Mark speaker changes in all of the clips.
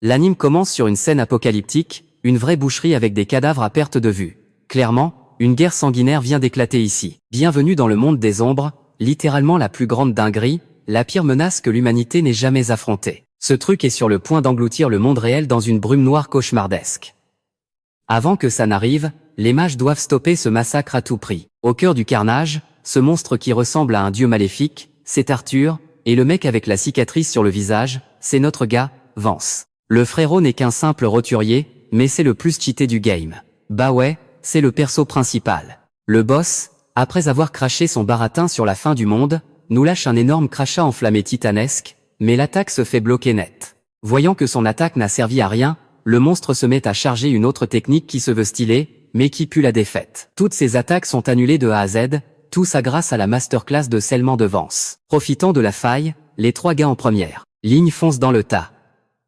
Speaker 1: L'anime commence sur une scène apocalyptique, une vraie boucherie avec des cadavres à perte de vue. Clairement, une guerre sanguinaire vient d'éclater ici. Bienvenue dans le monde des ombres, littéralement la plus grande dinguerie, la pire menace que l'humanité n'ait jamais affrontée. Ce truc est sur le point d'engloutir le monde réel dans une brume noire cauchemardesque. Avant que ça n'arrive, les mages doivent stopper ce massacre à tout prix. Au cœur du carnage, ce monstre qui ressemble à un dieu maléfique, c'est Arthur, et le mec avec la cicatrice sur le visage, c'est notre gars, Vance. Le frérot n'est qu'un simple roturier, mais c'est le plus cheaté du game. Bah ouais, c'est le perso principal. Le boss, après avoir craché son baratin sur la fin du monde, nous lâche un énorme crachat enflammé titanesque, mais l'attaque se fait bloquer net. Voyant que son attaque n'a servi à rien, le monstre se met à charger une autre technique qui se veut stylée, mais qui pue la défaite. Toutes ces attaques sont annulées de A à Z, tout ça grâce à la masterclass de scellement de Vance. Profitant de la faille, les trois gars en première ligne foncent dans le tas.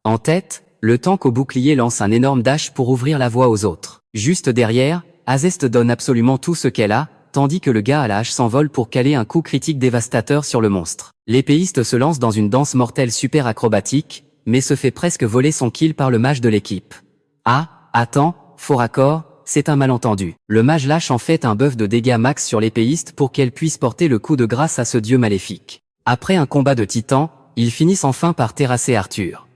Speaker 1: En tête, le tank au bouclier lance un énorme dash pour ouvrir la voie aux autres. Juste derrière, Azest donne absolument tout ce qu'elle a, tandis que le gars à la hache s'envole pour caler un coup critique dévastateur sur le monstre. L'épéiste se lance dans une danse mortelle super acrobatique, mais se fait presque voler son kill par le mage de l'équipe. Ah, attends, faux raccord, c'est un malentendu. Le mage lâche en fait un buff de dégâts max sur l'épéiste pour qu'elle puisse porter le coup de grâce à ce dieu maléfique. Après un combat de titans, ils finissent enfin par terrasser Arthur.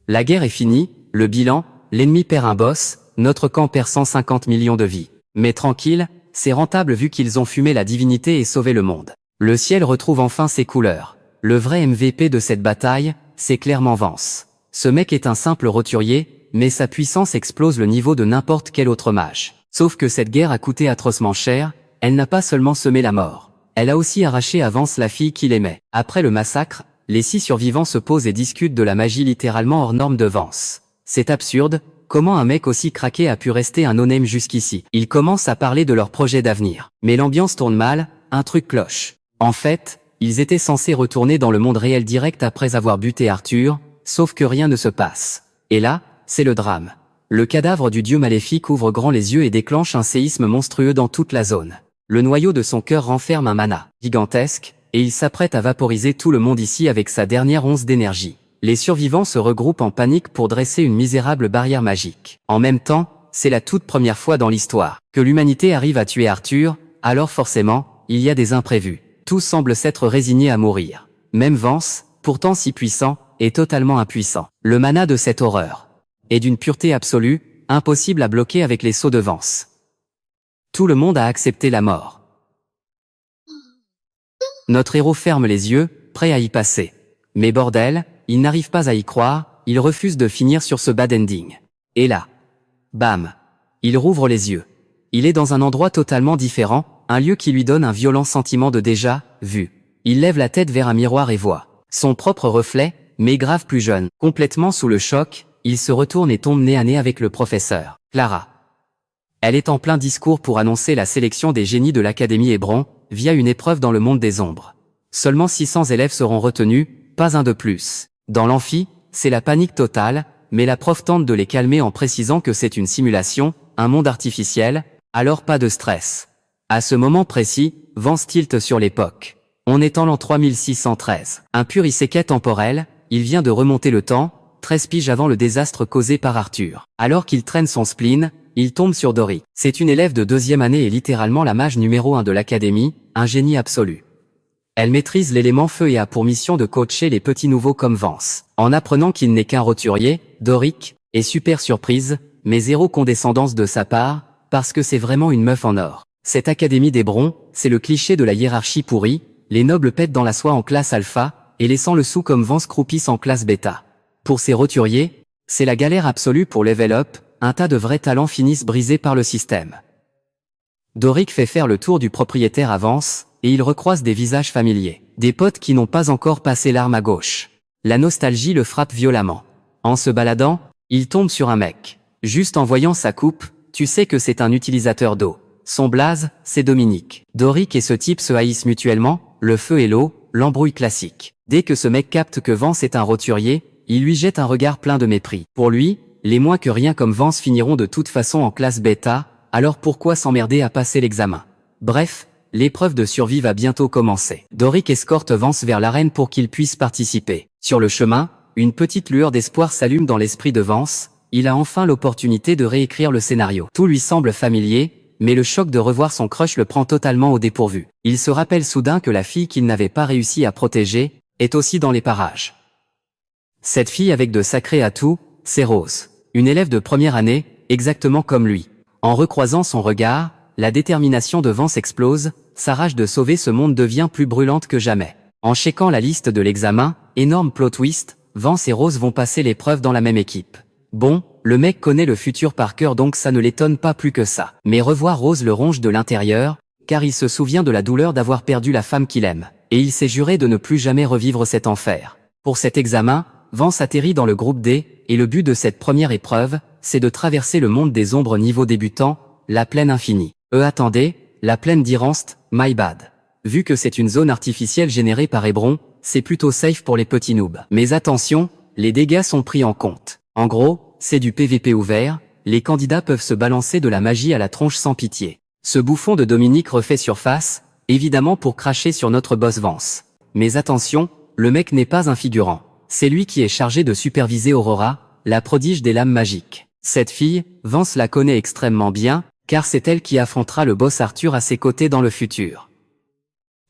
Speaker 1: La guerre est finie, le bilan, l'ennemi perd un boss, notre camp perd 150 millions de vies. Mais tranquille, c'est rentable vu qu'ils ont fumé la divinité et sauvé le monde. Le ciel retrouve enfin ses couleurs. Le vrai MVP de cette bataille, c'est clairement Vance. Ce mec est un simple roturier, mais sa puissance explose le niveau de n'importe quel autre mage. Sauf que cette guerre a coûté atrocement cher, elle n'a pas seulement semé la mort. Elle a aussi arraché à Vance la fille qu'il aimait. Après le massacre, les 6 survivants se posent et discutent de la magie littéralement hors norme de Vance. C'est absurde, comment un mec aussi craqué a pu rester un no-name jusqu'ici? Ils commencent à parler de leur projet d'avenir. Mais l'ambiance tourne mal, un truc cloche. En fait, ils étaient censés retourner dans le monde réel direct après avoir buté Arthur, sauf que rien ne se passe. Et là, c'est le drame. Le cadavre du dieu maléfique ouvre grand les yeux et déclenche un séisme monstrueux dans toute la zone. Le noyau de son cœur renferme un mana gigantesque, et il s'apprête à vaporiser tout le monde ici avec sa dernière once d'énergie. Les survivants se regroupent en panique pour dresser une misérable barrière magique. En même temps, c'est la toute première fois dans l'histoire que l'humanité arrive à tuer Arthur, alors forcément, il y a des imprévus. Tous semblent s'être résignés à mourir. Même Vance, pourtant si puissant, est totalement impuissant. Le mana de cette horreur est d'une pureté absolue, impossible à bloquer avec les sauts de Vance. Tout le monde a accepté la mort. Notre héros ferme les yeux, prêt à y passer. Mais bordel, il n'arrive pas à y croire, il refuse de finir sur ce bad ending. Et là, bam, il rouvre les yeux. Il est dans un endroit totalement différent, un lieu qui lui donne un violent sentiment de déjà vu. Il lève la tête vers un miroir et voit son propre reflet, mais grave plus jeune. Complètement sous le choc, il se retourne et tombe nez à nez avec le professeur Clara. Elle est en plein discours pour annoncer la sélection des génies de l'Académie Hébron, via une épreuve dans le monde des ombres. Seulement 600 élèves seront retenus, pas un de plus. Dans l'amphi, c'est la panique totale, mais la prof tente de les calmer en précisant que c'est une simulation, un monde artificiel, alors pas de stress. À ce moment précis, Vance tilte sur l'époque. On est en l'an 3613. Un pur isekai temporel, il vient de remonter le temps, 13 piges avant le désastre causé par Arthur. Alors qu'il traîne son spleen, il tombe sur Doric. C'est une élève de 2e année et littéralement la mage numéro 1 de l'académie, un génie absolu. Elle maîtrise l'élément feu et a pour mission de coacher les petits nouveaux comme Vance. En apprenant qu'il n'est qu'un roturier, Doric est super surprise, mais zéro condescendance de sa part, parce que c'est vraiment une meuf en or. Cette académie d'Hébron, c'est le cliché de la hiérarchie pourrie, les nobles pètent dans la soie en classe alpha, et les sans-le-sou comme Vance croupissent en classe bêta. Pour ces roturiers, c'est la galère absolue pour level up, un tas de vrais talents finissent brisés par le système. Doric fait faire le tour du propriétaire à Vance, et il recroise des visages familiers. Des potes qui n'ont pas encore passé l'arme à gauche. La nostalgie le frappe violemment. En se baladant, il tombe sur un mec. Juste en voyant sa coupe, tu sais que c'est un utilisateur d'eau. Son blaze, c'est Dominique. Doric et ce type se haïssent mutuellement, le feu et l'eau, l'embrouille classique. Dès que ce mec capte que Vance est un roturier, il lui jette un regard plein de mépris. Pour lui, les moins que rien comme Vance finiront de toute façon en classe bêta, alors pourquoi s'emmerder à passer l'examen? Bref, l'épreuve de survie va bientôt commencer. Doric escorte Vance vers l'arène pour qu'il puisse participer. Sur le chemin, une petite lueur d'espoir s'allume dans l'esprit de Vance, il a enfin l'opportunité de réécrire le scénario. Tout lui semble familier, mais le choc de revoir son crush le prend totalement au dépourvu. Il se rappelle soudain que la fille qu'il n'avait pas réussi à protéger, est aussi dans les parages. Cette fille avec de sacrés atouts, c'est Rose. Une élève de première année, exactement comme lui. En recroisant son regard, la détermination de Vance explose, sa rage de sauver ce monde devient plus brûlante que jamais. En checkant la liste de l'examen, énorme plot twist, Vance et Rose vont passer l'épreuve dans la même équipe. Bon, le mec connaît le futur par cœur donc ça ne l'étonne pas plus que ça. Mais revoir Rose le ronge de l'intérieur, car il se souvient de la douleur d'avoir perdu la femme qu'il aime. Et il s'est juré de ne plus jamais revivre cet enfer. Pour cet examen, Vance atterrit dans le groupe D, et le but de cette première épreuve, c'est de traverser le monde des ombres niveau débutant, la plaine infinie. Attendez, la plaine d'Iranst, my bad. Vu que c'est une zone artificielle générée par Hébron, c'est plutôt safe pour les petits noobs. Mais attention, les dégâts sont pris en compte. En gros, c'est du PVP ouvert, les candidats peuvent se balancer de la magie à la tronche sans pitié. Ce bouffon de Dominique refait surface, évidemment pour cracher sur notre boss Vance. Mais attention, le mec n'est pas un figurant. C'est lui qui est chargé de superviser Aurora, la prodige des lames magiques. Cette fille, Vance la connaît extrêmement bien, car c'est elle qui affrontera le boss Arthur à ses côtés dans le futur.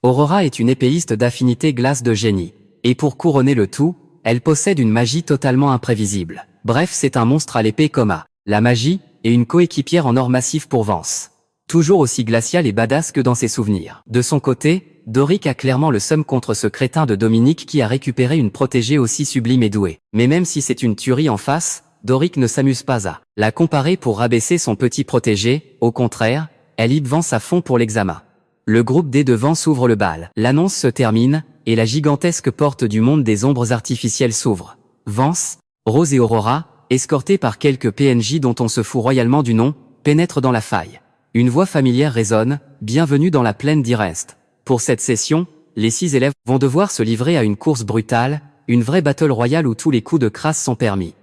Speaker 1: Aurora est une épéiste d'affinité glace de génie. Et pour couronner le tout, elle possède une magie totalement imprévisible. Bref, c'est un monstre à l'épée comme à la magie, et une coéquipière en or massif pour Vance. Toujours aussi glacial et badass que dans ses souvenirs. De son côté, Doric a clairement le seum contre ce crétin de Dominique qui a récupéré une protégée aussi sublime et douée. Mais même si c'est une tuerie en face, Doric ne s'amuse pas à la comparer pour rabaisser son petit protégé, au contraire, elle hype Vance à fond pour l'examen. Le groupe D de Vance ouvre le bal. L'annonce se termine, et la gigantesque porte du monde des ombres artificielles s'ouvre. Vance, Rose et Aurora, escortés par quelques PNJ dont on se fout royalement du nom, pénètrent dans la faille. Une voix familière résonne, « Bienvenue dans la plaine d'Irest ». Pour cette session, les 6 élèves vont devoir se livrer à une course brutale, une vraie battle royale où tous les coups de crasse sont permis.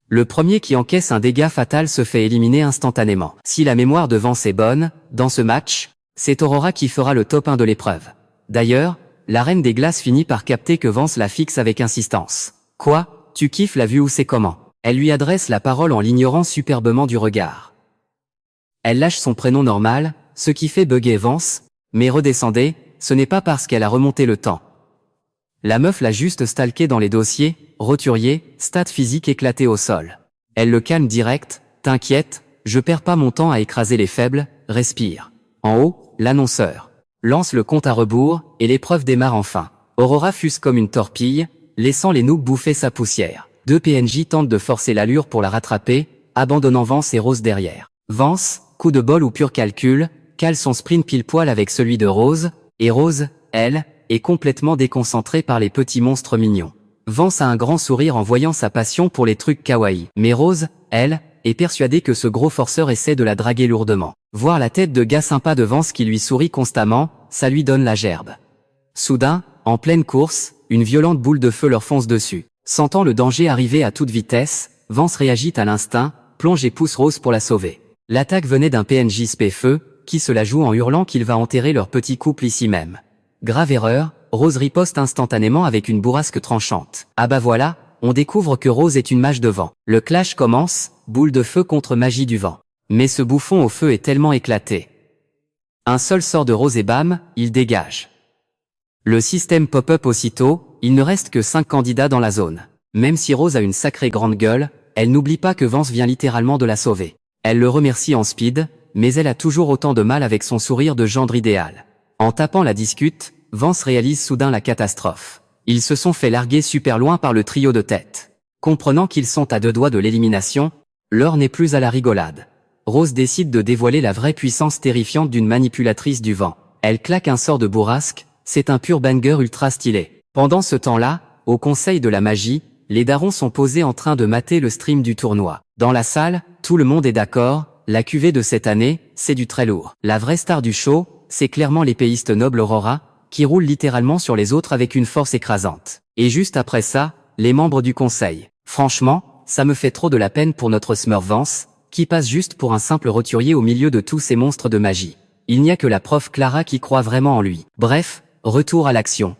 Speaker 1: Le premier qui encaisse un dégât fatal se fait éliminer instantanément. Si la mémoire de Vance est bonne, dans ce match, c'est Aurora qui fera le top 1 de l'épreuve. D'ailleurs, la reine des glaces finit par capter que Vance la fixe avec insistance. « Quoi, tu kiffes la vue ou c'est comment ?» Elle lui adresse la parole en l'ignorant superbement du regard. Elle lâche son prénom normal, ce qui fait bugger Vance, mais redescendez, ce n'est pas parce qu'elle a remonté le temps. La meuf l'a juste stalké dans les dossiers, roturier, stats physiques éclatés au sol. Elle le calme direct, « T'inquiète, je perds pas mon temps à écraser les faibles, respire. » En haut, l'annonceur lance le compte à rebours, et l'épreuve démarre enfin. Aurora fuse comme une torpille, laissant les noobs bouffer sa poussière. 2 PNJ tentent de forcer l'allure pour la rattraper, abandonnant Vance et Rose derrière. Vance, coup de bol ou pur calcul, cale son sprint pile poil avec celui de Rose, et Rose, elle, est complètement déconcentrée par les petits monstres mignons. Vance a un grand sourire en voyant sa passion pour les trucs kawaii. Mais Rose, elle, est persuadée que ce gros forceur essaie de la draguer lourdement. Voir la tête de gars sympa de Vance qui lui sourit constamment, ça lui donne la gerbe. Soudain, en pleine course, une violente boule de feu leur fonce dessus. Sentant le danger arriver à toute vitesse, Vance réagit à l'instinct, plonge et pousse Rose pour la sauver. L'attaque venait d'un PNJ spé-feu, qui se la joue en hurlant qu'il va enterrer leur petit couple ici même. Grave erreur, Rose riposte instantanément avec une bourrasque tranchante. Ah bah voilà, on découvre que Rose est une mage de vent. Le clash commence, boule de feu contre magie du vent. Mais ce bouffon au feu est tellement éclaté. Un seul sort de Rose et bam, il dégage. Le système pop-up aussitôt, il ne reste que 5 candidats dans la zone. Même si Rose a une sacrée grande gueule, elle n'oublie pas que Vance vient littéralement de la sauver. Elle le remercie en speed, mais elle a toujours autant de mal avec son sourire de gendre idéal. En tapant la discute, Vance réalise soudain la catastrophe. Ils se sont fait larguer super loin par le trio de tête. Comprenant qu'ils sont à 2 doigts de l'élimination, l'heure n'est plus à la rigolade. Rose décide de dévoiler la vraie puissance terrifiante d'une manipulatrice du vent. Elle claque un sort de bourrasque, c'est un pur banger ultra stylé. Pendant ce temps-là, au conseil de la magie, les darons sont posés en train de mater le stream du tournoi. Dans la salle, tout le monde est d'accord, la cuvée de cette année, c'est du très lourd. La vraie star du show, c'est clairement l'épéiste noble Aurora, qui roule littéralement sur les autres avec une force écrasante. Et juste après ça, les membres du conseil. Franchement, ça me fait trop de la peine pour notre Smurf Vance, qui passe juste pour un simple roturier au milieu de tous ces monstres de magie. Il n'y a que la prof Clara qui croit vraiment en lui. Bref, retour à l'action.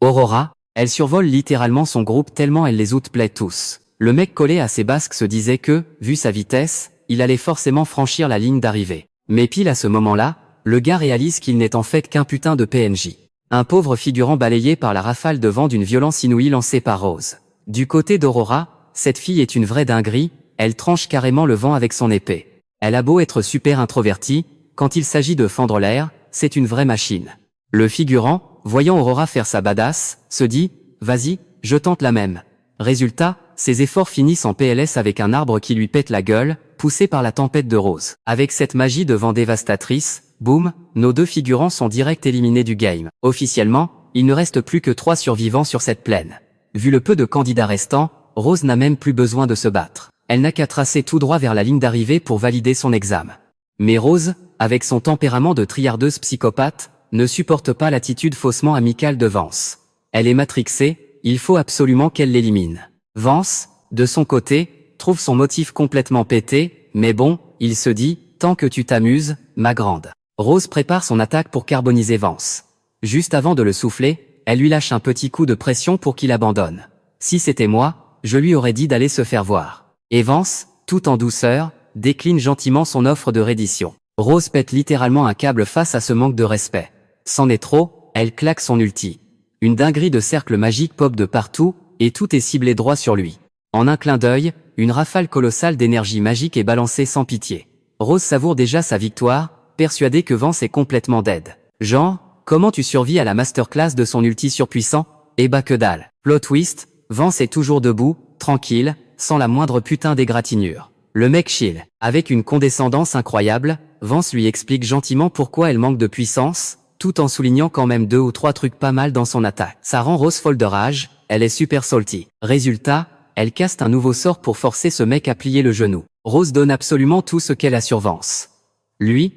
Speaker 1: Aurora, Elle survole littéralement son groupe tellement elle les outplaît tous. Le mec collé à ses basques se disait que, vu sa vitesse, il allait forcément franchir la ligne d'arrivée. Mais pile à ce moment-là, le gars réalise qu'il n'est en fait qu'un putain de PNJ. Un pauvre figurant balayé par la rafale de vent d'une violence inouïe lancée par Rose. Du côté d'Aurora, cette fille est une vraie dinguerie, elle tranche carrément le vent avec son épée. Elle a beau être super introvertie, quand il s'agit de fendre l'air, c'est une vraie machine. Le figurant, voyant Aurora faire sa badass, se dit « Vas-y, je tente la même ». Résultat, ses efforts finissent en PLS avec un arbre qui lui pète la gueule, poussé par la tempête de Rose. Avec cette magie de vent dévastatrice, boum, nos deux figurants sont direct éliminés du game. Officiellement, il ne reste plus que 3 survivants sur cette plaine. Vu le peu de candidats restants, Rose n'a même plus besoin de se battre. Elle n'a qu'à tracer tout droit vers la ligne d'arrivée pour valider son examen. Mais Rose, avec son tempérament de triardeuse psychopathe, ne supporte pas l'attitude faussement amicale de Vance. Elle est matrixée, il faut absolument qu'elle l'élimine. Vance, de son côté, trouve son motif complètement pété, mais bon, il se dit, tant que tu t'amuses, ma grande. Rose prépare son attaque pour carboniser Vance. Juste avant de le souffler, elle lui lâche un petit coup de pression pour qu'il abandonne. Si c'était moi, je lui aurais dit d'aller se faire voir. Et Vance, tout en douceur, décline gentiment son offre de reddition. Rose pète littéralement un câble face à ce manque de respect. C'en est trop, elle claque son ulti. Une dinguerie de cercles magiques pop de partout, et tout est ciblé droit sur lui. En un clin d'œil, une rafale colossale d'énergie magique est balancée sans pitié. Rose savoure déjà sa victoire, persuadée que Vance est complètement dead. Genre, comment tu survis à la masterclass de son ulti surpuissant? Eh bah que dalle. Plot twist, Vance est toujours debout, tranquille, sans la moindre putain d'égratignure. Le mec chill. Avec une condescendance incroyable, Vance lui explique gentiment pourquoi elle manque de puissance, tout en soulignant quand même 2 ou 3 trucs pas mal dans son attaque. Ça rend Rose folle de rage, elle est super salty. Résultat, elle caste un nouveau sort pour forcer ce mec à plier le genou. Rose donne absolument tout ce qu'elle a sur Vance. Lui,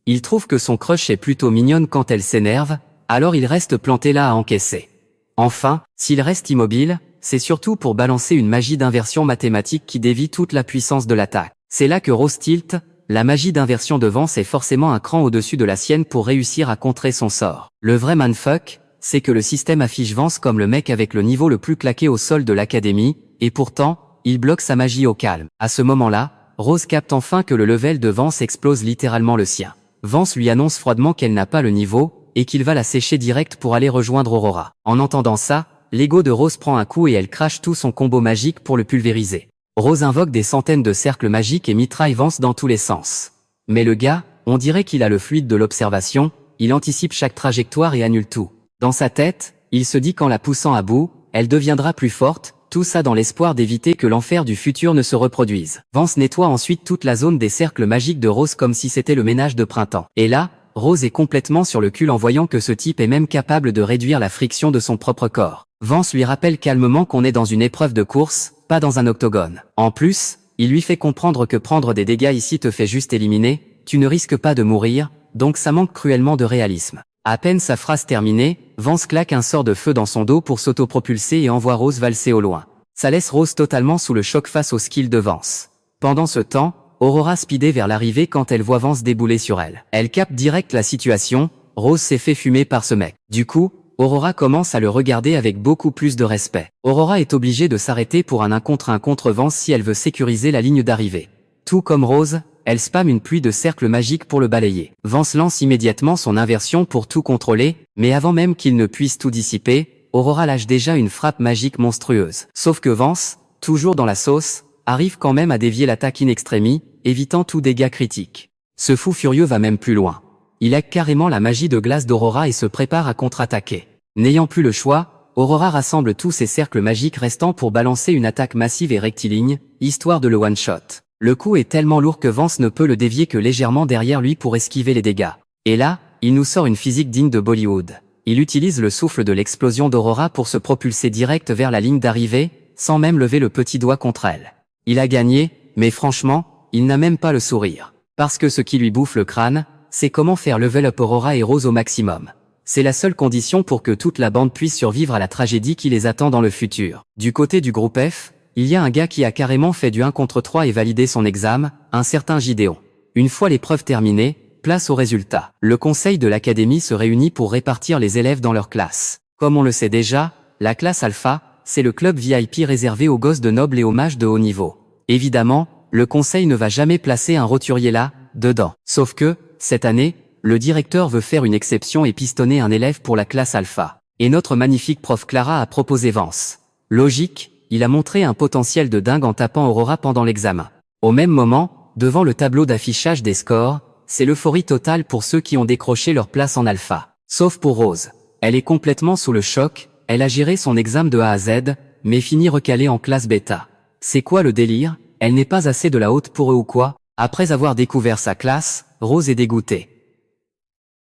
Speaker 1: il trouve que son crush est plutôt mignonne quand elle s'énerve, alors il reste planté là à encaisser. Enfin, s'il reste immobile, c'est surtout pour balancer une magie d'inversion mathématique qui dévie toute la puissance de l'attaque. C'est là que Rose tilt, la magie d'inversion de Vance est forcément un cran au-dessus de la sienne pour réussir à contrer son sort. Le vrai mindfuck, c'est que le système affiche Vance comme le mec avec le niveau le plus claqué au sol de l'académie, et pourtant, il bloque sa magie au calme. À ce moment-là, Rose capte enfin que le level de Vance explose littéralement le sien. Vance lui annonce froidement qu'elle n'a pas le niveau, et qu'il va la sécher direct pour aller rejoindre Aurora. En entendant ça, l'ego de Rose prend un coup et elle crache tout son combo magique pour le pulvériser. Rose invoque des centaines de cercles magiques et mitraille Vance dans tous les sens. Mais le gars, on dirait qu'il a le fluide de l'observation, il anticipe chaque trajectoire et annule tout. Dans sa tête, il se dit qu'en la poussant à bout, elle deviendra plus forte, tout ça dans l'espoir d'éviter que l'enfer du futur ne se reproduise. Vance nettoie ensuite toute la zone des cercles magiques de Rose comme si c'était le ménage de printemps. Et là, Rose est complètement sur le cul en voyant que ce type est même capable de réduire la friction de son propre corps. Vance lui rappelle calmement qu'on est dans une épreuve de course, pas dans un octogone. En plus, il lui fait comprendre que prendre des dégâts ici te fait juste éliminer, tu ne risques pas de mourir, donc ça manque cruellement de réalisme. À peine sa phrase terminée, Vance claque un sort de feu dans son dos pour s'autopropulser et envoie Rose valser au loin. Ça laisse Rose totalement sous le choc face au skill de Vance. Pendant ce temps, Aurora speedait vers l'arrivée quand elle voit Vance débouler sur elle. Elle capte direct la situation, Rose s'est fait fumer par ce mec. Du coup, Aurora commence à le regarder avec beaucoup plus de respect. Aurora est obligée de s'arrêter pour un 1 contre Vance si elle veut sécuriser la ligne d'arrivée. Tout comme Rose, elle spamme une pluie de cercles magiques pour le balayer. Vance lance immédiatement son inversion pour tout contrôler, mais avant même qu'il ne puisse tout dissiper, Aurora lâche déjà une frappe magique monstrueuse. Sauf que Vance, toujours dans la sauce, arrive quand même à dévier l'attaque in extremis, évitant tout dégât critique. Ce fou furieux va même plus loin. Il hack carrément la magie de glace d'Aurora et se prépare à contre-attaquer. N'ayant plus le choix, Aurora rassemble tous ses cercles magiques restants pour balancer une attaque massive et rectiligne, histoire de le one-shot. Le coup est tellement lourd que Vance ne peut le dévier que légèrement derrière lui pour esquiver les dégâts. Et là, il nous sort une physique digne de Bollywood. Il utilise le souffle de l'explosion d'Aurora pour se propulser direct vers la ligne d'arrivée, sans même lever le petit doigt contre elle. Il a gagné, mais franchement, il n'a même pas le sourire. Parce que ce qui lui bouffe le crâne, c'est comment faire level up Aurora et Rose au maximum. C'est la seule condition pour que toute la bande puisse survivre à la tragédie qui les attend dans le futur. Du côté du groupe F, il y a un gars qui a carrément fait du 1 contre 3 et validé son examen, un certain Gideon. Une fois l'épreuve terminée, place au résultat. Le conseil de l'académie se réunit pour répartir les élèves dans leur classe. Comme on le sait déjà, La classe Alpha, c'est le club VIP réservé aux gosses de nobles et aux mages de haut niveau. Évidemment, le conseil ne va jamais placer un roturier là, dedans. Sauf que, cette année, le directeur veut faire une exception et pistonner un élève pour la classe Alpha. Et notre magnifique prof Clara a proposé Vance. Logique, il a montré un potentiel de dingue en tapant Aurora pendant l'examen. Au même moment, devant le tableau d'affichage des scores, c'est l'euphorie totale pour ceux qui ont décroché leur place en Alpha. Sauf pour Rose. Elle est complètement sous le choc, elle a géré son examen de A à Z, mais finit recalée en classe bêta. C'est quoi le délire? Elle n'est pas assez de la haute pour eux ou quoi? Après avoir découvert sa classe, Rose est dégoûtée.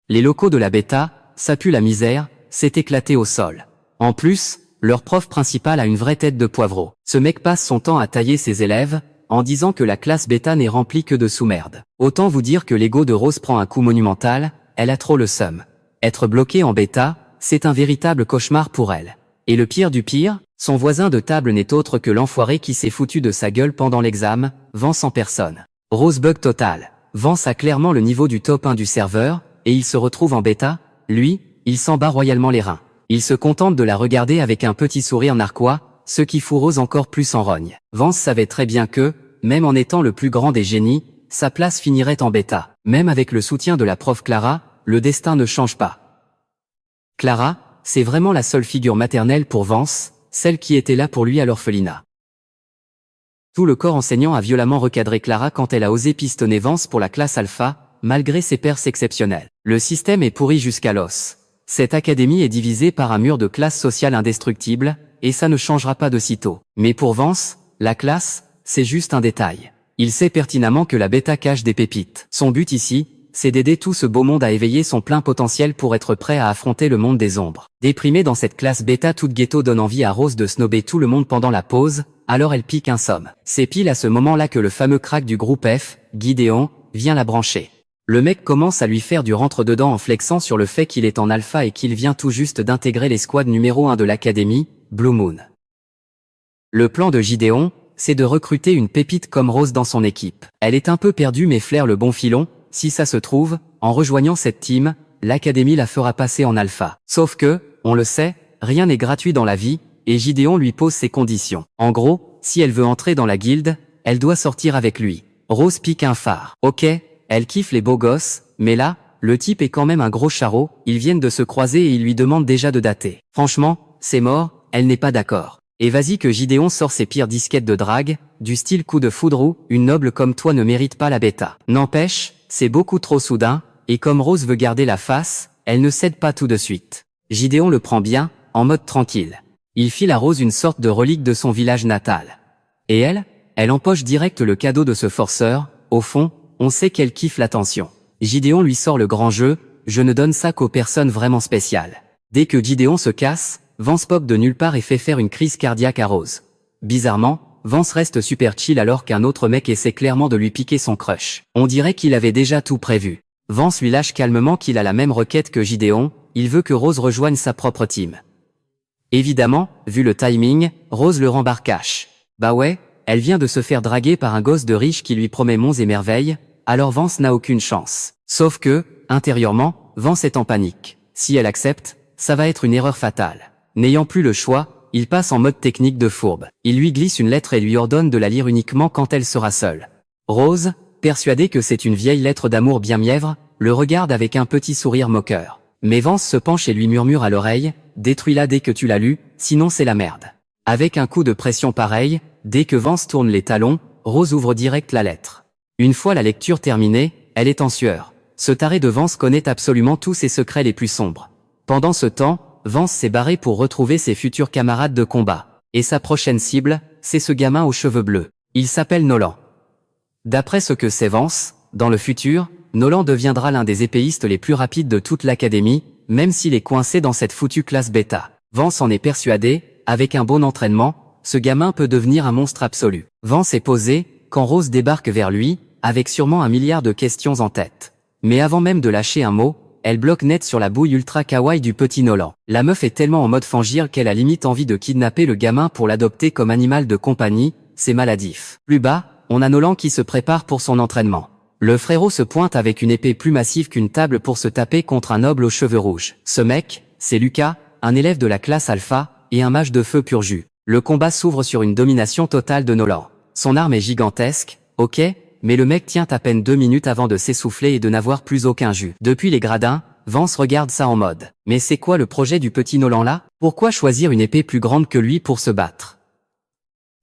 Speaker 1: Les locaux de la bêta, ça pue la misère, c'est éclaté au sol. En plus, leur prof principal a une vraie tête de poivreau. Ce mec passe son temps à tailler ses élèves, en disant que la classe bêta n'est remplie que de sous-merde. Autant vous dire que l'ego de Rose prend un coup monumental, elle a trop le seum. Être bloquée en bêta, c'est un véritable cauchemar pour elle. Et le pire du pire, son voisin de table n'est autre que l'enfoiré qui s'est foutu de sa gueule pendant l'examen, Vance en personne. Rose bug total. Vance a clairement le niveau du top 1 du serveur, et il se retrouve en bêta, lui, il s'en bat royalement les reins. Il se contente de la regarder avec un petit sourire narquois, ce qui fout Rose encore plus en rogne. Vance savait très bien que, même en étant le plus grand des génies, sa place finirait en bêta. Même avec le soutien de la prof Clara, le destin ne change pas. Clara, c'est vraiment la seule figure maternelle pour Vance, celle qui était là pour lui à l'orphelinat. Tout le corps enseignant a violemment recadré Clara quand elle a osé pistonner Vance pour la classe Alpha, malgré ses perces exceptionnelles. Le système est pourri jusqu'à l'os. Cette académie est divisée par un mur de classe sociale indestructible, et ça ne changera pas de sitôt. Mais pour Vance, la classe, c'est juste un détail. Il sait pertinemment que la bêta cache des pépites. Son but ici, c'est d'aider tout ce beau monde à éveiller son plein potentiel pour être prêt à affronter le monde des ombres. Déprimée dans cette classe bêta toute ghetto donne envie à Rose de snober tout le monde pendant la pause, alors elle pique un somme. C'est pile à ce moment-là que le fameux crack du groupe F, Gideon, vient la brancher. Le mec commence à lui faire du rentre-dedans en flexant sur le fait qu'il est en alpha et qu'il vient tout juste d'intégrer les squads numéro 1 de l'académie, Blue Moon. Le plan de Gideon, c'est de recruter une pépite comme Rose dans son équipe. Elle est un peu perdue mais flaire le bon filon. Si ça se trouve, en rejoignant cette team, l'académie la fera passer en alpha. Sauf que, on le sait, rien n'est gratuit dans la vie, et Gideon lui pose ses conditions. En gros, si elle veut entrer dans la guilde, elle doit sortir avec lui. Rose pique un phare. Ok, elle kiffe les beaux gosses, mais là, le type est quand même un gros charreau, ils viennent de se croiser et il lui demande déjà de dater. Franchement, c'est mort, elle n'est pas d'accord. Et vas-y que Gideon sort ses pires disquettes de drague, du style coup de foudre où, une noble comme toi ne mérite pas la bêta. N'empêche, c'est beaucoup trop soudain, et comme Rose veut garder la face, elle ne cède pas tout de suite. Gideon le prend bien, en mode tranquille. Il file à Rose une sorte de relique de son village natal. Et elle empoche direct le cadeau de ce forceur, au fond, on sait qu'elle kiffe l'attention. Gideon lui sort le grand jeu, je ne donne ça qu'aux personnes vraiment spéciales. Dès que Gideon se casse, Vance pop de nulle part et fait faire une crise cardiaque à Rose. Bizarrement, Vance reste super chill alors qu'un autre mec essaie clairement de lui piquer son crush. On dirait qu'il avait déjà tout prévu. Vance lui lâche calmement qu'il a la même requête que Gideon, il veut que Rose rejoigne sa propre team. Évidemment, vu le timing, Rose le rembarque cash. Bah ouais, elle vient de se faire draguer par un gosse de riche qui lui promet monts et merveilles, alors Vance n'a aucune chance. Sauf que, intérieurement, Vance est en panique. Si elle accepte, ça va être une erreur fatale. N'ayant plus le choix, il passe en mode technique de fourbe. Il lui glisse une lettre et lui ordonne de la lire uniquement quand elle sera seule. Rose, persuadée que c'est une vieille lettre d'amour bien mièvre, le regarde avec un petit sourire moqueur. Mais Vance se penche et lui murmure à l'oreille, « Détruis-la dès que tu l'as lu, sinon c'est la merde. » Avec un coup de pression pareil, dès que Vance tourne les talons, Rose ouvre direct la lettre. Une fois la lecture terminée, elle est en sueur. Ce taré de Vance connaît absolument tous ses secrets les plus sombres. Pendant ce temps, Vance s'est barré pour retrouver ses futurs camarades de combat. Et sa prochaine cible, c'est ce gamin aux cheveux bleus. Il s'appelle Nolan. D'après ce que sait Vance, dans le futur, Nolan deviendra l'un des épéistes les plus rapides de toute l'académie, même s'il est coincé dans cette foutue classe bêta. Vance en est persuadé, avec un bon entraînement, ce gamin peut devenir un monstre absolu. Vance est posé, quand Rose débarque vers lui, avec sûrement un milliard de questions en tête. Mais avant même de lâcher un mot, elle bloque net sur la bouille ultra kawaii du petit Nolan. La meuf est tellement en mode fangir qu'elle a limite envie de kidnapper le gamin pour l'adopter comme animal de compagnie, c'est maladif. Plus bas, on a Nolan qui se prépare pour son entraînement. Le frérot se pointe avec une épée plus massive qu'une table pour se taper contre un noble aux cheveux rouges. Ce mec, c'est Lucas, un élève de la classe Alpha, et un mage de feu pur jus. Le combat s'ouvre sur une domination totale de Nolan. Son arme est gigantesque, ok, mais le mec tient à peine 2 minutes avant de s'essouffler et de n'avoir plus aucun jus. Depuis les gradins, Vance regarde ça en mode. Mais c'est quoi le projet du petit Nolan là? Pourquoi choisir une épée plus grande que lui pour se battre?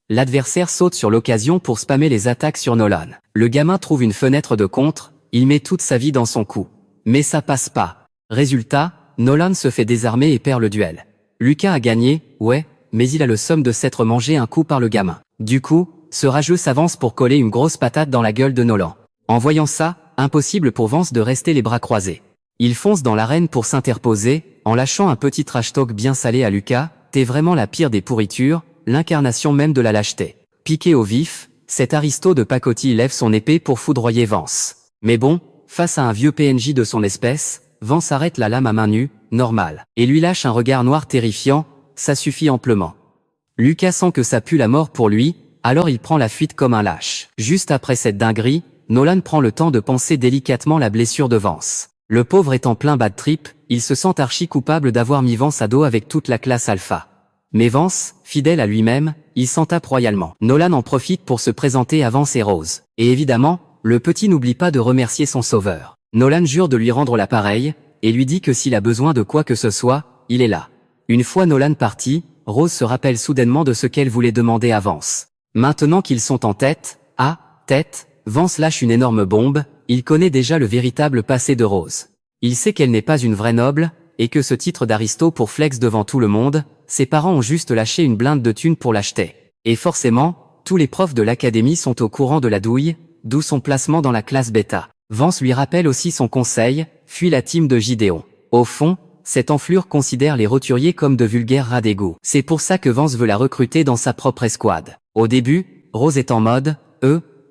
Speaker 1: L'adversaire saute sur l'occasion pour spammer les attaques sur Nolan. Le gamin trouve une fenêtre de contre, il met toute sa vie dans son coup. Mais ça passe pas. Résultat, Nolan se fait désarmer et perd le duel. Lucas a gagné, ouais, mais il a le somme de s'être mangé un coup par le gamin. Du coup, ce rageux s'avance pour coller une grosse patate dans la gueule de Nolan. En voyant ça, impossible pour Vance de rester les bras croisés. Il fonce dans l'arène pour s'interposer, en lâchant un petit trash talk bien salé à Lucas, t'es vraiment la pire des pourritures, l'incarnation même de la lâcheté. Piqué au vif, cet aristo de pacotille lève son épée pour foudroyer Vance. Mais bon, face à un vieux PNJ de son espèce, Vance arrête la lame à main nue, normal, et lui lâche un regard noir terrifiant, ça suffit amplement. Lucas sent que ça pue la mort pour lui, alors il prend la fuite comme un lâche. Juste après cette dinguerie, Nolan prend le temps de panser délicatement la blessure de Vance. Le pauvre est en plein bad trip, il se sent archi coupable d'avoir mis Vance à dos avec toute la classe alpha. Mais Vance, fidèle à lui-même, il s'en tape royalement. Nolan en profite pour se présenter à Vance et Rose. Et évidemment, le petit n'oublie pas de remercier son sauveur. Nolan jure de lui rendre l'appareil, et lui dit que s'il a besoin de quoi que ce soit, il est là. Une fois Nolan parti, Rose se rappelle soudainement de ce qu'elle voulait demander à Vance. Maintenant qu'ils sont en tête, Vance lâche une énorme bombe, il connaît déjà le véritable passé de Rose. Il sait qu'elle n'est pas une vraie noble, et que ce titre d'aristo pour flex devant tout le monde, ses parents ont juste lâché une blinde de thunes pour l'acheter. Et forcément, tous les profs de l'académie sont au courant de la douille, d'où son placement dans la classe bêta. Vance lui rappelle aussi son conseil, fuis la team de Gideon. Au fond, cette enflure considère les roturiers comme de vulgaires rats d'égout. C'est pour ça que Vance veut la recruter dans sa propre escouade. Au début, Rose est en mode,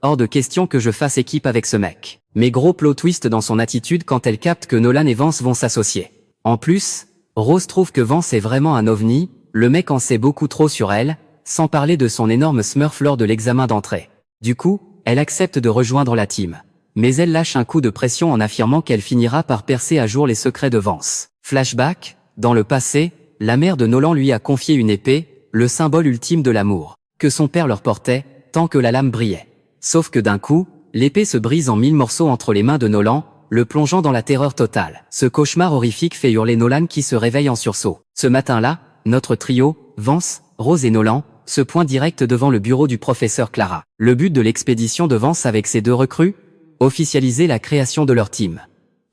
Speaker 1: hors de question que je fasse équipe avec ce mec. Mais gros plot twist dans son attitude quand elle capte que Nolan et Vance vont s'associer. En plus, Rose trouve que Vance est vraiment un ovni, le mec en sait beaucoup trop sur elle, sans parler de son énorme smurf lors de l'examen d'entrée. Du coup, elle accepte de rejoindre la team. Mais elle lâche un coup de pression en affirmant qu'elle finira par percer à jour les secrets de Vance. Flashback, dans le passé, la mère de Nolan lui a confié une épée, le symbole ultime de l'amour, que son père leur portait, tant que la lame brillait. Sauf que d'un coup, l'épée se brise en 1000 morceaux entre les mains de Nolan, le plongeant dans la terreur totale. Ce cauchemar horrifique fait hurler Nolan qui se réveille en sursaut. Ce matin-là, notre trio, Vance, Rose et Nolan, se pointe direct devant le bureau du professeur Clara. Le but de l'expédition de Vance avec ses deux recrues? Officialiser la création de leur team.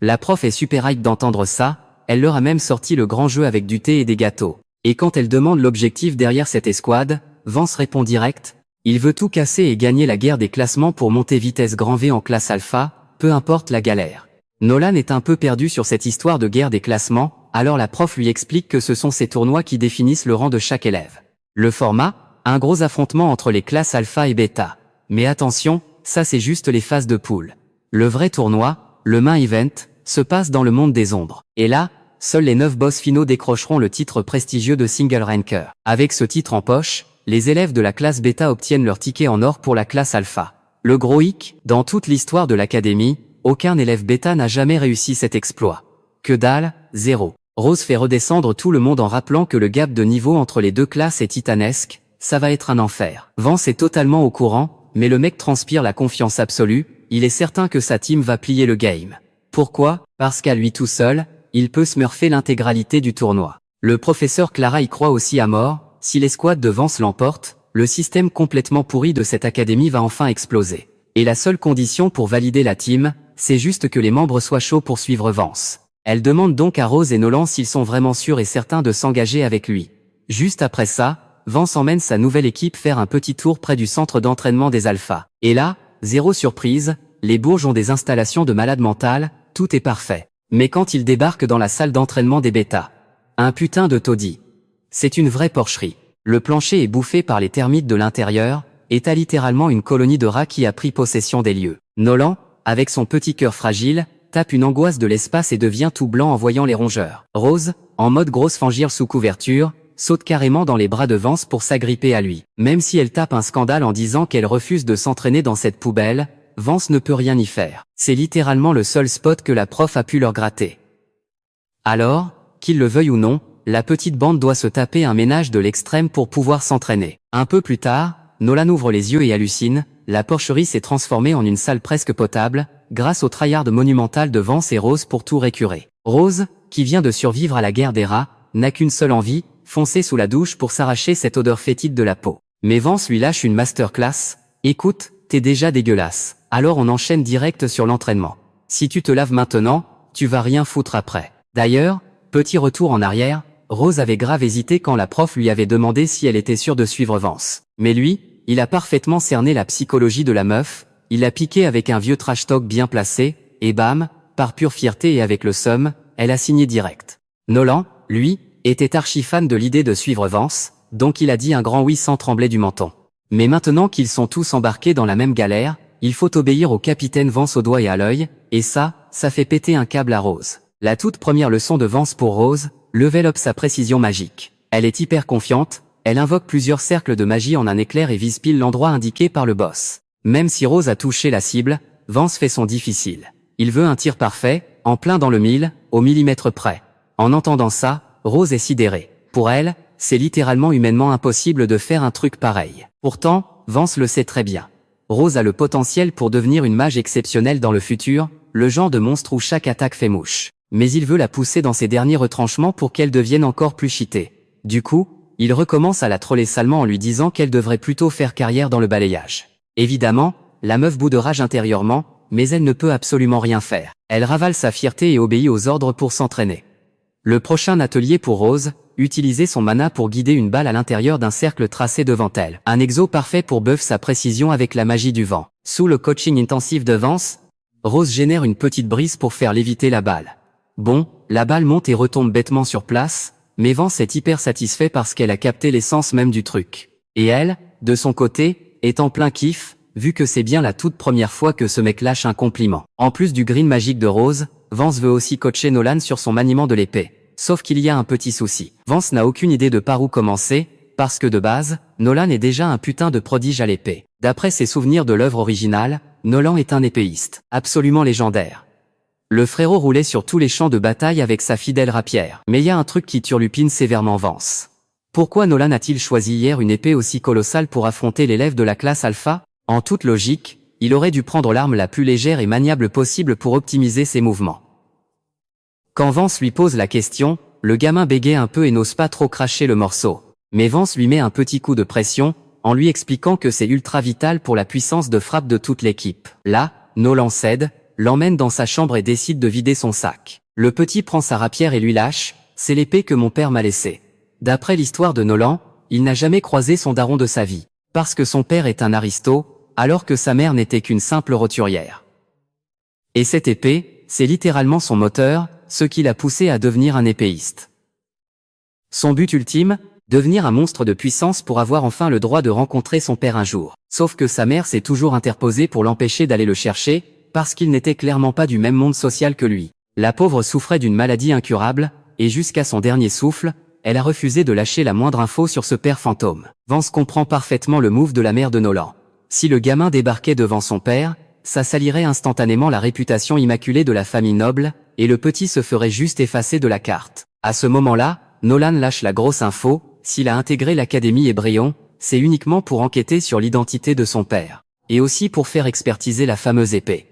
Speaker 1: La prof est super hype d'entendre ça, elle leur a même sorti le grand jeu avec du thé et des gâteaux. Et quand elle demande l'objectif derrière cette escouade, Vance répond direct, il veut tout casser et gagner la guerre des classements pour monter vitesse grand V en classe alpha, peu importe la galère. Nolan est un peu perdu sur cette histoire de guerre des classements, alors la prof lui explique que ce sont ces tournois qui définissent le rang de chaque élève. Le format, un gros affrontement entre les classes alpha et bêta. Mais attention, ça c'est juste les phases de poule. Le vrai tournoi, le main event, se passe dans le monde des ombres. Et là, seuls les 9 boss finaux décrocheront le titre prestigieux de single ranker. Avec ce titre en poche, les élèves de la classe bêta obtiennent leur ticket en or pour la classe alpha. Le gros hic, dans toute l'histoire de l'académie, aucun élève bêta n'a jamais réussi cet exploit. Que dalle, zéro. Rose fait redescendre tout le monde en rappelant que le gap de niveau entre les deux classes est titanesque, ça va être un enfer. Vance est totalement au courant, mais le mec transpire la confiance absolue, il est certain que sa team va plier le game. Pourquoi? Parce qu'à lui tout seul, il peut smurfer l'intégralité du tournoi. Le professeur Clara y croit aussi à mort, si l'escouade de Vance l'emporte, le système complètement pourri de cette académie va enfin exploser. Et la seule condition pour valider la team, c'est juste que les membres soient chauds pour suivre Vance. Elle demande donc à Rose et Nolan s'ils sont vraiment sûrs et certains de s'engager avec lui. Juste après ça, Vance emmène sa nouvelle équipe faire un petit tour près du centre d'entraînement des alphas. Et là, zéro surprise, les bourges ont des installations de malade mental, tout est parfait. Mais quand ils débarquent dans la salle d'entraînement des bêtas, un putain de taudis. C'est une vraie porcherie. Le plancher est bouffé par les termites de l'intérieur, et t'as littéralement une colonie de rats qui a pris possession des lieux. Nolan, avec son petit cœur fragile, tape une angoisse de l'espace et devient tout blanc en voyant les rongeurs. Rose, en mode grosse fangire sous couverture, saute carrément dans les bras de Vance pour s'agripper à lui. Même si elle tape un scandale en disant qu'elle refuse de s'entraîner dans cette poubelle, Vance ne peut rien y faire. C'est littéralement le seul spot que la prof a pu leur gratter. Alors, qu'ils le veuillent ou non, la petite bande doit se taper un ménage de l'extrême pour pouvoir s'entraîner. Un peu plus tard, Nolan ouvre les yeux et hallucine, la porcherie s'est transformée en une salle presque potable, grâce au tryhard monumental de Vance et Rose pour tout récurer. Rose, qui vient de survivre à la guerre des rats, n'a qu'une seule envie, foncer sous la douche pour s'arracher cette odeur fétide de la peau. Mais Vance lui lâche une masterclass, écoute, t'es déjà dégueulasse, alors on enchaîne direct sur l'entraînement. Si tu te laves maintenant, tu vas rien foutre après. D'ailleurs, petit retour en arrière, Rose avait grave hésité quand la prof lui avait demandé si elle était sûre de suivre Vance. Mais lui, il a parfaitement cerné la psychologie de la meuf, il l'a piqué avec un vieux trash talk bien placé, et bam, par pure fierté et avec le seum, elle a signé direct. Nolan, lui, était archi fan de l'idée de suivre Vance, donc il a dit un grand oui sans trembler du menton. Mais maintenant qu'ils sont tous embarqués dans la même galère, il faut obéir au capitaine Vance au doigt et à l'œil, et ça fait péter un câble à Rose. La toute première leçon de Vance pour Rose, level up sa précision magique. Elle est hyper confiante, elle invoque plusieurs cercles de magie en un éclair et vise pile l'endroit indiqué par le boss. Même si Rose a touché la cible, Vance fait son difficile. Il veut un tir parfait, en plein dans le mille, au millimètre près. En entendant ça, Rose est sidérée. Pour elle, c'est littéralement humainement impossible de faire un truc pareil. Pourtant, Vance le sait très bien. Rose a le potentiel pour devenir une mage exceptionnelle dans le futur, le genre de monstre où chaque attaque fait mouche. Mais il veut la pousser dans ses derniers retranchements pour qu'elle devienne encore plus cheatée. Du coup, il recommence à la troller salement en lui disant qu'elle devrait plutôt faire carrière dans le balayage. Évidemment, la meuf bout de rage intérieurement, mais elle ne peut absolument rien faire. Elle ravale sa fierté et obéit aux ordres pour s'entraîner. Le prochain atelier pour Rose, utiliser son mana pour guider une balle à l'intérieur d'un cercle tracé devant elle. Un exo parfait pour buff sa précision avec la magie du vent. Sous le coaching intensif de Vance, Rose génère une petite brise pour faire léviter la balle. Bon, la balle monte et retombe bêtement sur place, mais Vance est hyper satisfait parce qu'elle a capté l'essence même du truc. Et elle, de son côté, est en plein kiff, vu que c'est bien la toute première fois que ce mec lâche un compliment. En plus du green magique de Rose, Vance veut aussi coacher Nolan sur son maniement de l'épée. Sauf qu'il y a un petit souci. Vance n'a aucune idée de par où commencer, parce que de base, Nolan est déjà un putain de prodige à l'épée. D'après ses souvenirs de l'œuvre originale, Nolan est un épéiste, absolument légendaire. Le frérot roulait sur tous les champs de bataille avec sa fidèle rapière. Mais y a un truc qui turlupine sévèrement Vance. Pourquoi Nolan a-t-il choisi hier une épée aussi colossale pour affronter l'élève de la classe alpha? En toute logique, il aurait dû prendre l'arme la plus légère et maniable possible pour optimiser ses mouvements. Quand Vance lui pose la question, le gamin bégaye un peu et n'ose pas trop cracher le morceau. Mais Vance lui met un petit coup de pression, en lui expliquant que c'est ultra vital pour la puissance de frappe de toute l'équipe. Là, Nolan cède, l'emmène dans sa chambre et décide de vider son sac. Le petit prend sa rapière et lui lâche, c'est l'épée que mon père m'a laissée. D'après l'histoire de Nolan, il n'a jamais croisé son daron de sa vie, parce que son père est un aristo, alors que sa mère n'était qu'une simple roturière. Et cette épée, c'est littéralement son moteur, ce qui l'a poussé à devenir un épéiste. Son but ultime, devenir un monstre de puissance pour avoir enfin le droit de rencontrer son père un jour. Sauf que sa mère s'est toujours interposée pour l'empêcher d'aller le chercher, parce qu'il n'était clairement pas du même monde social que lui. La pauvre souffrait d'une maladie incurable, et jusqu'à son dernier souffle, elle a refusé de lâcher la moindre info sur ce père fantôme. Vance comprend parfaitement le move de la mère de Nolan. Si le gamin débarquait devant son père, ça salirait instantanément la réputation immaculée de la famille noble, et le petit se ferait juste effacer de la carte. À ce moment-là, Nolan lâche la grosse info, s'il a intégré l'académie Hébraïon, c'est uniquement pour enquêter sur l'identité de son père. Et aussi pour faire expertiser la fameuse épée.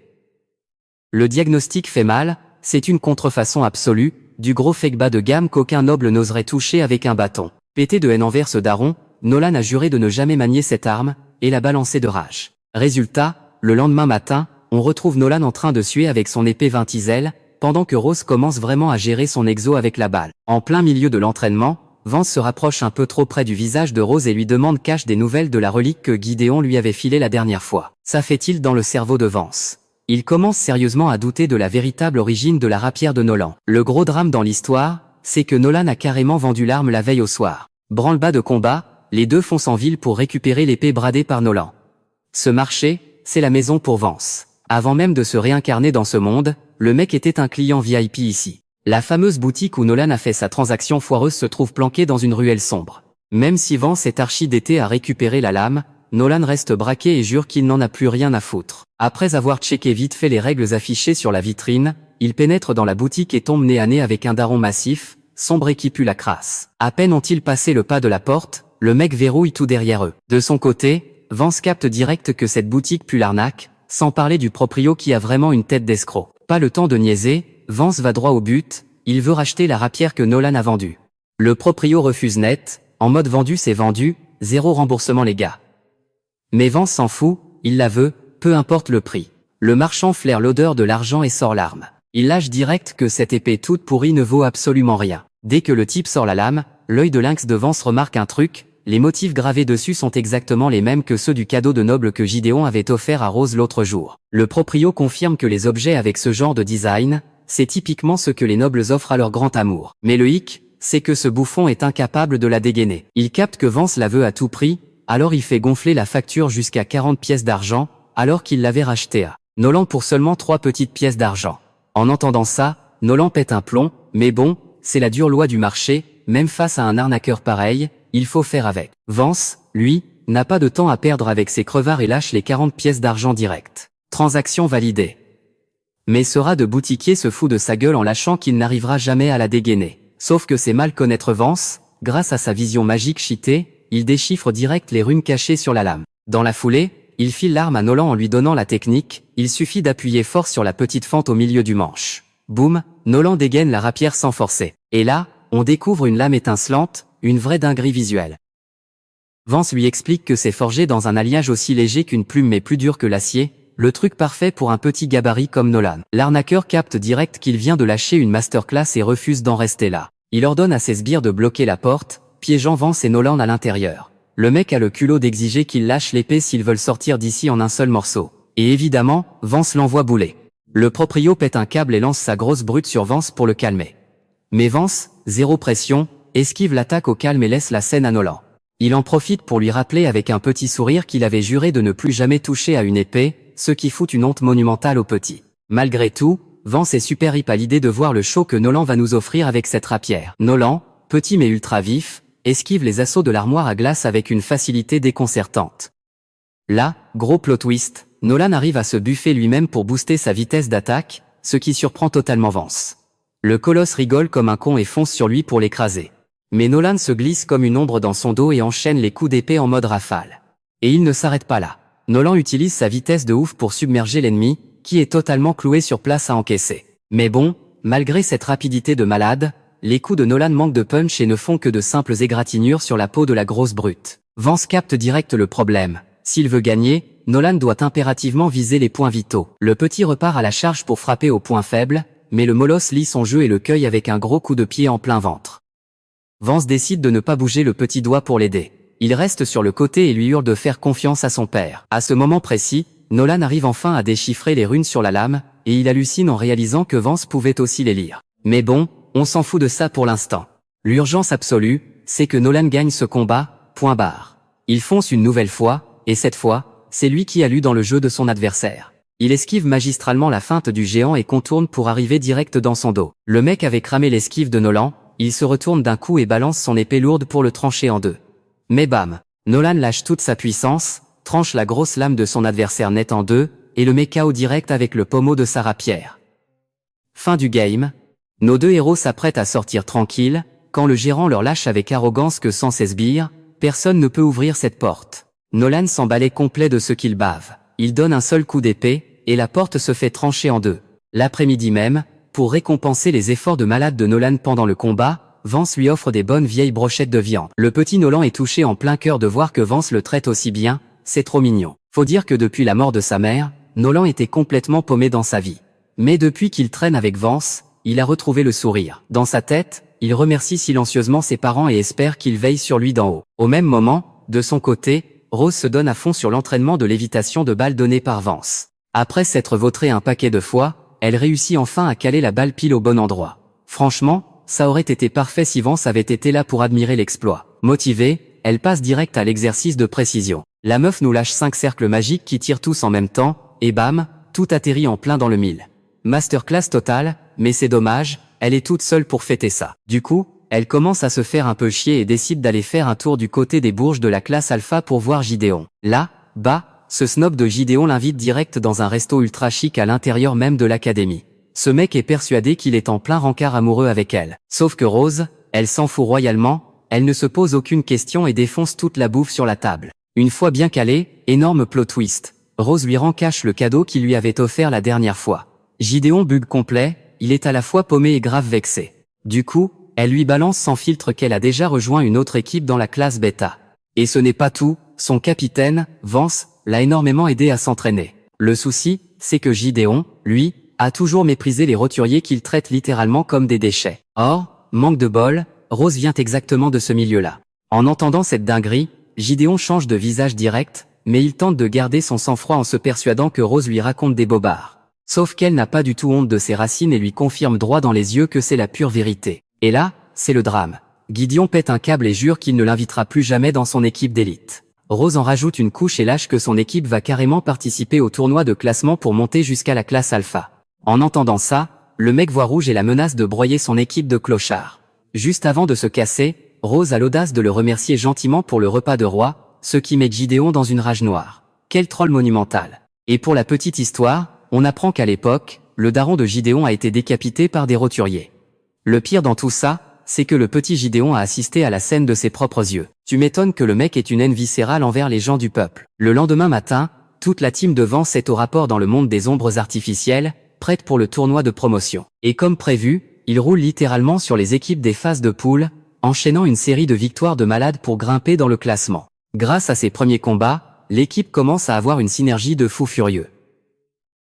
Speaker 1: Le diagnostic fait mal, c'est une contrefaçon absolue, du gros fake bas de gamme qu'aucun noble n'oserait toucher avec un bâton. Pété de haine envers ce daron, Nolan a juré de ne jamais manier cette arme, et la balancer de rage. Résultat, le lendemain matin, on retrouve Nolan en train de suer avec son épée Vintisel, pendant que Rose commence vraiment à gérer son exo avec la balle. En plein milieu de l'entraînement, Vance se rapproche un peu trop près du visage de Rose et lui demande cache des nouvelles de la relique que Gideon lui avait filée la dernière fois. Ça fait-il dans le cerveau de Vance. Il commence sérieusement à douter de la véritable origine de la rapière de Nolan. Le gros drame dans l'histoire, c'est que Nolan a carrément vendu l'arme la veille au soir. Branle-bas de combat, les deux foncent en ville pour récupérer l'épée bradée par Nolan. Ce marché, c'est la maison pour Vance. Avant même de se réincarner dans ce monde, le mec était un client VIP ici. La fameuse boutique où Nolan a fait sa transaction foireuse se trouve planquée dans une ruelle sombre. Même si Vance est archi dété à récupérer la lame, Nolan reste braqué et jure qu'il n'en a plus rien à foutre. Après avoir checké vite fait les règles affichées sur la vitrine, il pénètre dans la boutique et tombe nez à nez avec un daron massif, sombre et qui pue la crasse. À peine ont-ils passé le pas de la porte, le mec verrouille tout derrière eux. De son côté, Vance capte direct que cette boutique pue l'arnaque, sans parler du proprio qui a vraiment une tête d'escroc. Pas le temps de niaiser, Vance va droit au but, il veut racheter la rapière que Nolan a vendue. Le proprio refuse net, en mode vendu c'est vendu, 0 remboursement les gars. Mais Vance s'en fout, il la veut, peu importe le prix. Le marchand flaire l'odeur de l'argent et sort l'arme. Il lâche direct que cette épée toute pourrie ne vaut absolument rien. Dès que le type sort la lame, l'œil de lynx de Vance remarque un truc, les motifs gravés dessus sont exactement les mêmes que ceux du cadeau de noble que Gideon avait offert à Rose l'autre jour. Le proprio confirme que les objets avec ce genre de design, c'est typiquement ce que les nobles offrent à leur grand amour. Mais le hic, c'est que ce bouffon est incapable de la dégainer. Il capte que Vance la veut à tout prix, alors il fait gonfler la facture jusqu'à 40 pièces d'argent, alors qu'il l'avait rachetée à Nolan pour seulement 3 petites pièces d'argent. En entendant ça, Nolan pète un plomb, mais bon, c'est la dure loi du marché, même face à un arnaqueur pareil, il faut faire avec. Vance, lui, n'a pas de temps à perdre avec ses crevards et lâche les 40 pièces d'argent direct. Transaction validée. Mais Sera de boutiquier se fout de sa gueule en lâchant qu'il n'arrivera jamais à la dégainer. Sauf que c'est mal connaître Vance, grâce à sa vision magique cheatée, il déchiffre direct les runes cachées sur la lame. Dans la foulée, il file l'arme à Nolan en lui donnant la technique, il suffit d'appuyer fort sur la petite fente au milieu du manche. Boum, Nolan dégaine la rapière sans forcer. Et là, on découvre une lame étincelante, une vraie dinguerie visuelle. Vance lui explique que c'est forgé dans un alliage aussi léger qu'une plume mais plus dur que l'acier, le truc parfait pour un petit gabarit comme Nolan. L'arnaqueur capte direct qu'il vient de lâcher une masterclass et refuse d'en rester là. Il ordonne à ses sbires de bloquer la porte, piégeant Vance et Nolan à l'intérieur. Le mec a le culot d'exiger qu'ils lâchent l'épée s'ils veulent sortir d'ici en un seul morceau. Et évidemment, Vance l'envoie bouler. Le proprio pète un câble et lance sa grosse brute sur Vance pour le calmer. Mais Vance, zéro pression, esquive l'attaque au calme et laisse la scène à Nolan. Il en profite pour lui rappeler avec un petit sourire qu'il avait juré de ne plus jamais toucher à une épée, ce qui fout une honte monumentale au petit. Malgré tout, Vance est super hype à l'idée de voir le show que Nolan va nous offrir avec cette rapière. Nolan, petit mais ultra vif, esquive les assauts de l'armoire à glace avec une facilité déconcertante. Là, gros plot twist, Nolan arrive à se buffer lui-même pour booster sa vitesse d'attaque, ce qui surprend totalement Vance. Le colosse rigole comme un con et fonce sur lui pour l'écraser. Mais Nolan se glisse comme une ombre dans son dos et enchaîne les coups d'épée en mode rafale. Et il ne s'arrête pas là. Nolan utilise sa vitesse de ouf pour submerger l'ennemi, qui est totalement cloué sur place à encaisser. Mais bon, malgré cette rapidité de malade, les coups de Nolan manquent de punch et ne font que de simples égratignures sur la peau de la grosse brute. Vance capte direct le problème. S'il veut gagner, Nolan doit impérativement viser les points vitaux. Le petit repart à la charge pour frapper au point faible, mais le molosse lit son jeu et le cueille avec un gros coup de pied en plein ventre. Vance décide de ne pas bouger le petit doigt pour l'aider. Il reste sur le côté et lui hurle de faire confiance à son père. À ce moment précis, Nolan arrive enfin à déchiffrer les runes sur la lame, et il hallucine en réalisant que Vance pouvait aussi les lire. Mais bon, on s'en fout de ça pour l'instant. L'urgence absolue, c'est que Nolan gagne ce combat, point barre. Il fonce une nouvelle fois, et cette fois, c'est lui qui a lu dans le jeu de son adversaire. Il esquive magistralement la feinte du géant et contourne pour arriver direct dans son dos. Le mec avait cramé l'esquive de Nolan, il se retourne d'un coup et balance son épée lourde pour le trancher en deux. Mais bam, Nolan lâche toute sa puissance, tranche la grosse lame de son adversaire net en deux, et le met KO direct avec le pommeau de sa rapière. Fin du game. Nos deux héros s'apprêtent à sortir tranquilles, quand le gérant leur lâche avec arrogance que sans ses sbires, personne ne peut ouvrir cette porte. Nolan s'emballait complet de ce qu'il bave. Il donne un seul coup d'épée, et la porte se fait trancher en deux. L'après-midi même, pour récompenser les efforts de malade de Nolan pendant le combat, Vance lui offre des bonnes vieilles brochettes de viande. Le petit Nolan est touché en plein cœur de voir que Vance le traite aussi bien, c'est trop mignon. Faut dire que depuis la mort de sa mère, Nolan était complètement paumé dans sa vie. Mais depuis qu'il traîne avec Vance, il a retrouvé le sourire. Dans sa tête, il remercie silencieusement ses parents et espère qu'ils veillent sur lui d'en haut. Au même moment, de son côté, Rose se donne à fond sur l'entraînement de lévitation de balles donné par Vance. Après s'être vautré un paquet de fois, elle réussit enfin à caler la balle pile au bon endroit. Franchement, ça aurait été parfait si Vance avait été là pour admirer l'exploit. Motivée, elle passe direct à l'exercice de précision. La meuf nous lâche 5 cercles magiques qui tirent tous en même temps, et bam, tout atterrit en plein dans le mille. Masterclass totale, mais c'est dommage, elle est toute seule pour fêter ça. Du coup, elle commence à se faire un peu chier et décide d'aller faire un tour du côté des Bourges de la classe Alpha pour voir Gideon. Là, ce snob de Gideon l'invite direct dans un resto ultra chic à l'intérieur même de l'académie. Ce mec est persuadé qu'il est en plein rencard amoureux avec elle. Sauf que Rose, elle s'en fout royalement, elle ne se pose aucune question et défonce toute la bouffe sur la table. Une fois bien calée, énorme plot twist. Rose lui rend cash le cadeau qu'il lui avait offert la dernière fois. Gideon bug complet, il est à la fois paumé et grave vexé. Du coup, elle lui balance sans filtre qu'elle a déjà rejoint une autre équipe dans la classe bêta. Et ce n'est pas tout, son capitaine, Vance, l'a énormément aidé à s'entraîner. Le souci, c'est que Gideon, lui, a toujours méprisé les roturiers qu'il traite littéralement comme des déchets. Or, manque de bol, Rose vient exactement de ce milieu-là. En entendant cette dinguerie, Gideon change de visage direct, mais il tente de garder son sang-froid en se persuadant que Rose lui raconte des bobards. Sauf qu'elle n'a pas du tout honte de ses racines et lui confirme droit dans les yeux que c'est la pure vérité. Et là, c'est le drame. Gideon pète un câble et jure qu'il ne l'invitera plus jamais dans son équipe d'élite. Rose en rajoute une couche et lâche que son équipe va carrément participer au tournoi de classement pour monter jusqu'à la classe alpha. En entendant ça, le mec voit rouge et la menace de broyer son équipe de clochards. Juste avant de se casser, Rose a l'audace de le remercier gentiment pour le repas de roi, ce qui met Gideon dans une rage noire. Quel troll monumental. Et pour la petite histoire, on apprend qu'à l'époque, le daron de Gideon a été décapité par des roturiers. Le pire dans tout ça, c'est que le petit Gideon a assisté à la scène de ses propres yeux. Tu m'étonnes que le mec ait une haine viscérale envers les gens du peuple. Le lendemain matin, toute la team de Vance est au rapport dans le monde des ombres artificielles, prête pour le tournoi de promotion. Et comme prévu, il roule littéralement sur les équipes des phases de poule, enchaînant une série de victoires de malade pour grimper dans le classement. Grâce à ses premiers combats, l'équipe commence à avoir une synergie de fous furieux.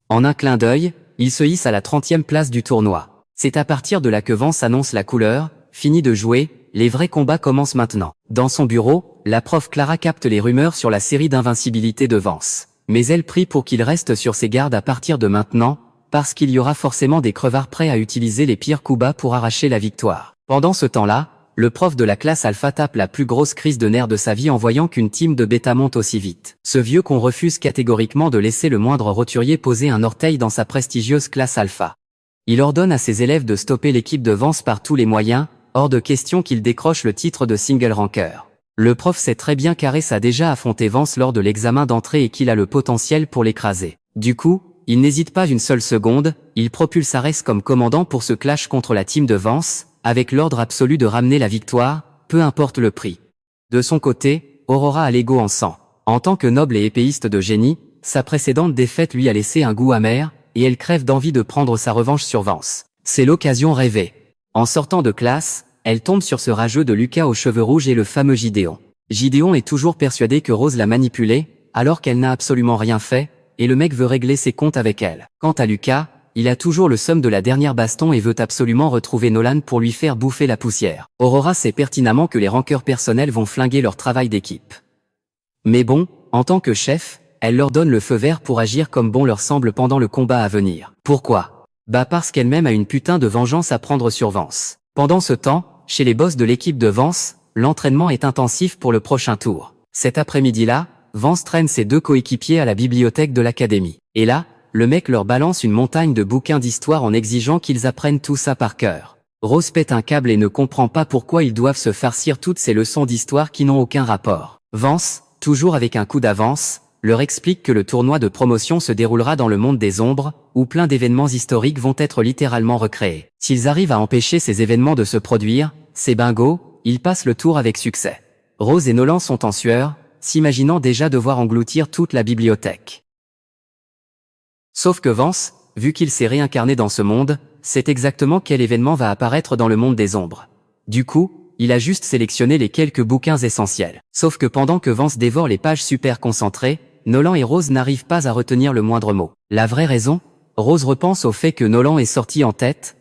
Speaker 1: En un clin d'œil, il se hisse à la 30e place du tournoi. C'est à partir de là que Vance annonce la couleur, fini de jouer, les vrais combats commencent maintenant. Dans son bureau, la prof Clara capte les rumeurs sur la série d'invincibilité de Vance. Mais elle prie pour qu'il reste sur ses gardes à partir de maintenant, parce qu'il y aura forcément des crevards prêts à utiliser les pires coups bas pour arracher la victoire. Pendant ce temps-là, le prof de la classe alpha tape la plus grosse crise de nerfs de sa vie en voyant qu'une team de bêta monte aussi vite. Ce vieux qu'on refuse catégoriquement de laisser le moindre roturier poser un orteil dans sa prestigieuse classe alpha. Il ordonne à ses élèves de stopper l'équipe de Vance par tous les moyens, hors de question qu'il décroche le titre de single ranker. Le prof sait très bien qu'Ares a déjà affronté Vance lors de l'examen d'entrée et qu'il a le potentiel pour l'écraser. Du coup, il n'hésite pas une seule seconde, il propulse Ares comme commandant pour ce clash contre la team de Vance, avec l'ordre absolu de ramener la victoire, peu importe le prix. De son côté, Aurora a l'ego en sang. En tant que noble et épéiste de génie, sa précédente défaite lui a laissé un goût amer, et elle crève d'envie de prendre sa revanche sur Vance. C'est l'occasion rêvée. En sortant de classe, elle tombe sur ce rageux de Lucas aux cheveux rouges et le fameux Gideon. Gideon est toujours persuadé que Rose l'a manipulé, alors qu'elle n'a absolument rien fait, et le mec veut régler ses comptes avec elle. Quant à Lucas, il a toujours le seum de la dernière baston et veut absolument retrouver Nolan pour lui faire bouffer la poussière. Aurora sait pertinemment que les rancœurs personnels vont flinguer leur travail d'équipe. Mais bon, en tant que chef, elle leur donne le feu vert pour agir comme bon leur semble pendant le combat à venir. Pourquoi? Parce qu'elle-même a une putain de vengeance à prendre sur Vance. Pendant ce temps, chez les boss de l'équipe de Vance, l'entraînement est intensif pour le prochain tour. Cet après-midi-là, Vance traîne ses deux coéquipiers à la bibliothèque de l'académie. Et là, le mec leur balance une montagne de bouquins d'histoire en exigeant qu'ils apprennent tout ça par cœur. Rose pète un câble et ne comprend pas pourquoi ils doivent se farcir toutes ces leçons d'histoire qui n'ont aucun rapport. Vance, toujours avec un coup d'avance, leur explique que le tournoi de promotion se déroulera dans le monde des ombres, où plein d'événements historiques vont être littéralement recréés. S'ils arrivent à empêcher ces événements de se produire, c'est bingo, ils passent le tour avec succès. Rose et Nolan sont en sueur, s'imaginant déjà devoir engloutir toute la bibliothèque. Sauf que Vance, vu qu'il s'est réincarné dans ce monde, sait exactement quel événement va apparaître dans le monde des ombres. Du coup, il a juste sélectionné les quelques bouquins essentiels. Sauf que pendant que Vance dévore les pages super concentrées, Nolan et Rose n'arrivent pas à retenir le moindre mot. La vraie raison? Rose repense au fait que Nolan est sorti en tête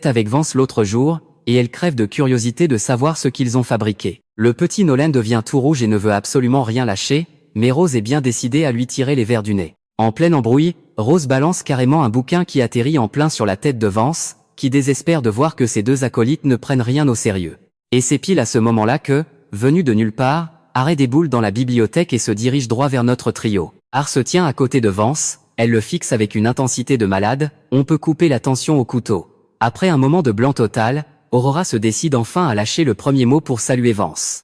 Speaker 1: avec Vance l'autre jour, et elle crève de curiosité de savoir ce qu'ils ont fabriqué. Le petit Nolan devient tout rouge et ne veut absolument rien lâcher, mais Rose est bien décidée à lui tirer les vers du nez. En pleine embrouille, Rose balance carrément un bouquin qui atterrit en plein sur la tête de Vance, qui désespère de voir que ses deux acolytes ne prennent rien au sérieux. Et c'est pile à ce moment-là que, venu de nulle part, Arrêt déboule dans la bibliothèque et se dirige droit vers notre trio. Ar se tient à côté de Vance, elle le fixe avec une intensité de malade, on peut couper la tension au couteau. Après un moment de blanc total, Aurora se décide enfin à lâcher le premier mot pour saluer Vance.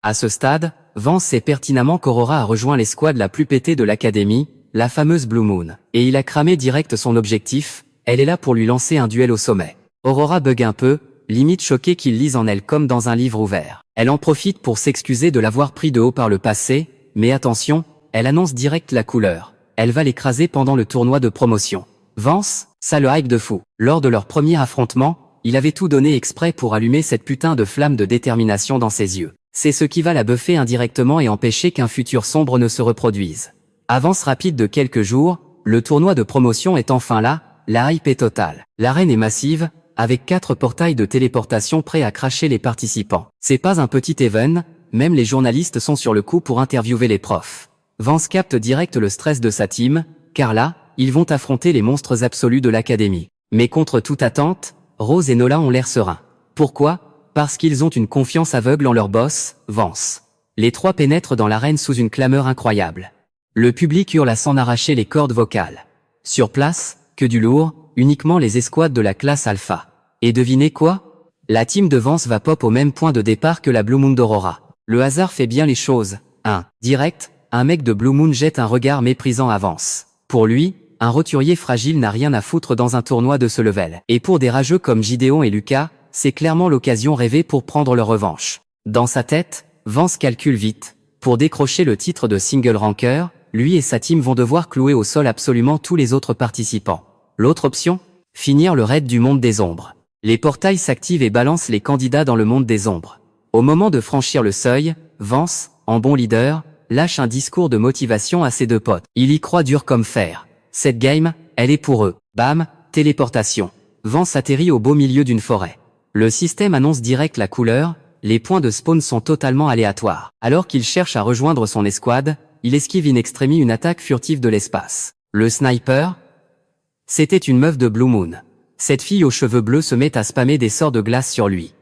Speaker 1: À ce stade, Vance sait pertinemment qu'Aurora a rejoint l'escouade la plus pétée de l'académie, la fameuse Blue Moon. Et il a cramé direct son objectif, elle est là pour lui lancer un duel au sommet. Aurora bug un peu, limite choquée qu'il lise en elle comme dans un livre ouvert. Elle en profite pour s'excuser de l'avoir pris de haut par le passé, mais attention, elle annonce direct la couleur. Elle va l'écraser pendant le tournoi de promotion. Vance, ça le hype de fou. Lors de leur premier affrontement, il avait tout donné exprès pour allumer cette putain de flamme de détermination dans ses yeux. C'est ce qui va la buffer indirectement et empêcher qu'un futur sombre ne se reproduise. Avance rapide de quelques jours, le tournoi de promotion est enfin là, la hype est totale. L'arène est massive, avec 4 portails de téléportation prêts à cracher les participants. C'est pas un petit event, même les journalistes sont sur le coup pour interviewer les profs. Vance capte direct le stress de sa team, car là, ils vont affronter les monstres absolus de l'académie. Mais contre toute attente, Rose et Nola ont l'air sereins. Pourquoi? Parce qu'ils ont une confiance aveugle en leur boss, Vance. Les 3 pénètrent dans l'arène sous une clameur incroyable. Le public hurle à s'en arracher les cordes vocales. Sur place, que du lourd, uniquement les escouades de la classe Alpha. Et devinez quoi? La team de Vance va pop au même point de départ que la Blue Moon d'Aurora. Le hasard fait bien les choses. Direct, un mec de Blue Moon jette un regard méprisant à Vance. Pour lui, un roturier fragile n'a rien à foutre dans un tournoi de ce level. Et pour des rageux comme Gideon et Lucas, c'est clairement l'occasion rêvée pour prendre leur revanche. Dans sa tête, Vance calcule vite. Pour décrocher le titre de single ranker, lui et sa team vont devoir clouer au sol absolument tous les autres participants. L'autre option? Finir le raid du monde des ombres. Les portails s'activent et balancent les candidats dans le monde des ombres. Au moment de franchir le seuil, Vance, en bon leader, lâche un discours de motivation à ses 2 potes. Il y croit dur comme fer. Cette game, elle est pour eux. Bam, téléportation. Vance atterrit au beau milieu d'une forêt. Le système annonce direct la couleur, les points de spawn sont totalement aléatoires. Alors qu'il cherche à rejoindre son escouade, il esquive in extremis une attaque furtive de l'espace. Le sniper? C'était une meuf de Blue Moon. Cette fille aux cheveux bleus se met à spammer des sorts de glace sur lui.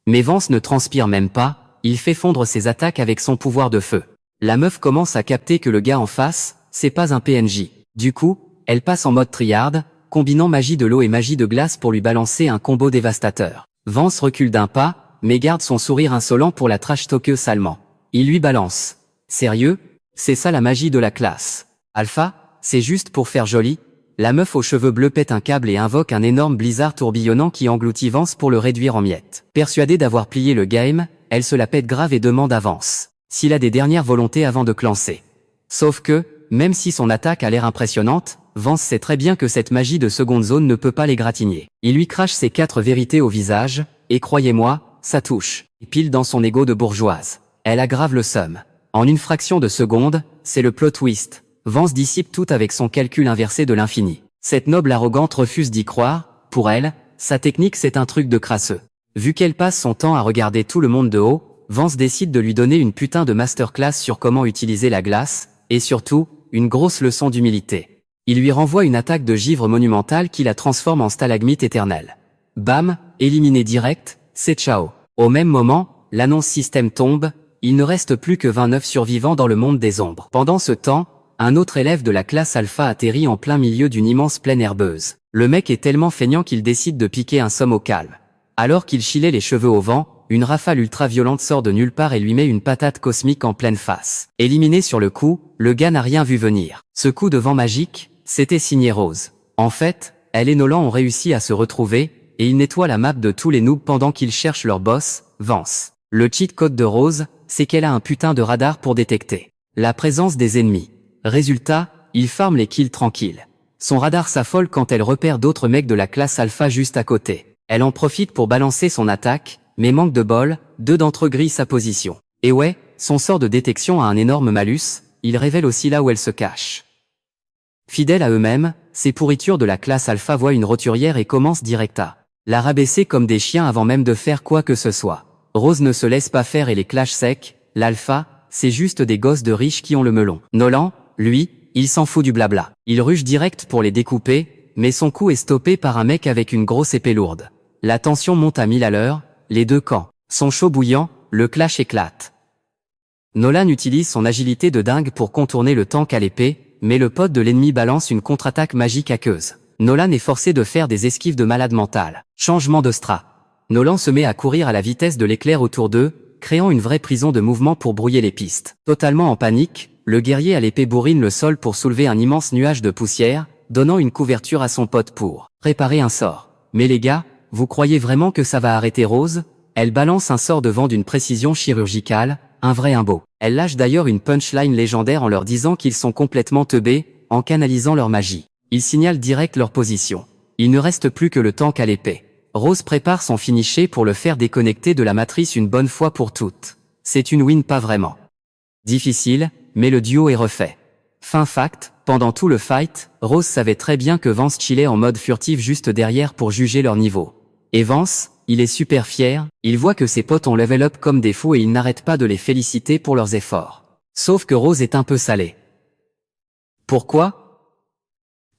Speaker 1: Mais Vance ne transpire même pas, il fait fondre ses attaques avec son pouvoir de feu. La meuf commence à capter que le gars en face, c'est pas un PNJ. Du coup, elle passe en mode triarde, combinant magie de l'eau et magie de glace pour lui balancer un combo dévastateur. Vance recule d'un pas, mais garde son sourire insolent pour la trash talker salement. Il lui balance. Sérieux? C'est ça la magie de la classe. Alpha, c'est juste pour faire joli. La meuf aux cheveux bleus pète un câble et invoque un énorme blizzard tourbillonnant qui engloutit Vance pour le réduire en miettes. Persuadée d'avoir plié le game, elle se la pète grave et demande à Vance s'il a des dernières volontés avant de clancer. Sauf que, même si son attaque a l'air impressionnante, Vance sait très bien que cette magie de seconde zone ne peut pas l'égratigner. Il lui crache ses 4 vérités au visage, et croyez-moi, ça touche. Pile dans son ego de bourgeoise. Elle aggrave le seum. En une fraction de seconde, c'est le plot twist. Vance dissipe tout avec son calcul inversé de l'infini. Cette noble arrogante refuse d'y croire, pour elle, sa technique c'est un truc de crasseux. Vu qu'elle passe son temps à regarder tout le monde de haut, Vance décide de lui donner une putain de masterclass sur comment utiliser la glace, et surtout, une grosse leçon d'humilité. Il lui renvoie une attaque de givre monumentale qui la transforme en stalagmite éternelle. Bam, éliminé direct, c'est ciao. Au même moment, l'annonce système tombe, il ne reste plus que 29 survivants dans le monde des ombres. Pendant ce temps, un autre élève de la classe Alpha atterrit en plein milieu d'une immense plaine herbeuse. Le mec est tellement feignant qu'il décide de piquer un somme au calme. Alors qu'il chilait les cheveux au vent, une rafale ultra-violente sort de nulle part et lui met une patate cosmique en pleine face. Éliminé sur le coup, le gars n'a rien vu venir. Ce coup de vent magique, c'était signé Rose. En fait, elle et Nolan ont réussi à se retrouver, et ils nettoient la map de tous les noobs pendant qu'ils cherchent leur boss, Vance. Le cheat code de Rose, c'est qu'elle a un putain de radar pour détecter la présence des ennemis. Résultat, il farme les kills tranquilles. Son radar s'affole quand elle repère d'autres mecs de la classe Alpha juste à côté. Elle en profite pour balancer son attaque, mais manque de bol, 2 d'entre eux grillent sa position. Et ouais, son sort de détection a un énorme malus, il révèle aussi là où elle se cache. Fidèles à eux-mêmes, ces pourritures de la classe Alpha voient une roturière et commencent direct à la rabaisser comme des chiens avant même de faire quoi que ce soit. Rose ne se laisse pas faire et les clash secs, l'Alpha, c'est juste des gosses de riches qui ont le melon. Nolan, lui, il s'en fout du blabla. Il rush direct pour les découper, mais son coup est stoppé par un mec avec une grosse épée lourde. La tension monte à 1000 à l'heure, les deux camps sont chauds bouillants, le clash éclate. Nolan utilise son agilité de dingue pour contourner le tank à l'épée, mais le pote de l'ennemi balance une contre-attaque magique aqueuse. Nolan est forcé de faire des esquives de malade mental. Changement de strat. Nolan se met à courir à la vitesse de l'éclair autour d'eux, créant une vraie prison de mouvement pour brouiller les pistes. Totalement en panique, le guerrier à l'épée bourrine le sol pour soulever un immense nuage de poussière, donnant une couverture à son pote pour préparer un sort. Mais les gars, vous croyez vraiment que ça va arrêter Rose? Elle balance un sort de vent d'une précision chirurgicale, un vrai imbo. Elle lâche d'ailleurs une punchline légendaire en leur disant qu'ils sont complètement teubés, en canalisant leur magie. Ils signalent direct leur position. Il ne reste plus que le tank à l'épée. Rose prépare son finisher pour le faire déconnecter de la matrice une bonne fois pour toutes. C'est une win pas vraiment difficile, mais le duo est refait. Fin fact, pendant tout le fight, Rose savait très bien que Vance chillait en mode furtif juste derrière pour juger leur niveau. Et Vance, il est super fier, il voit que ses potes ont level up comme des fous et il n'arrête pas de les féliciter pour leurs efforts. Sauf que Rose est un peu salée. Pourquoi?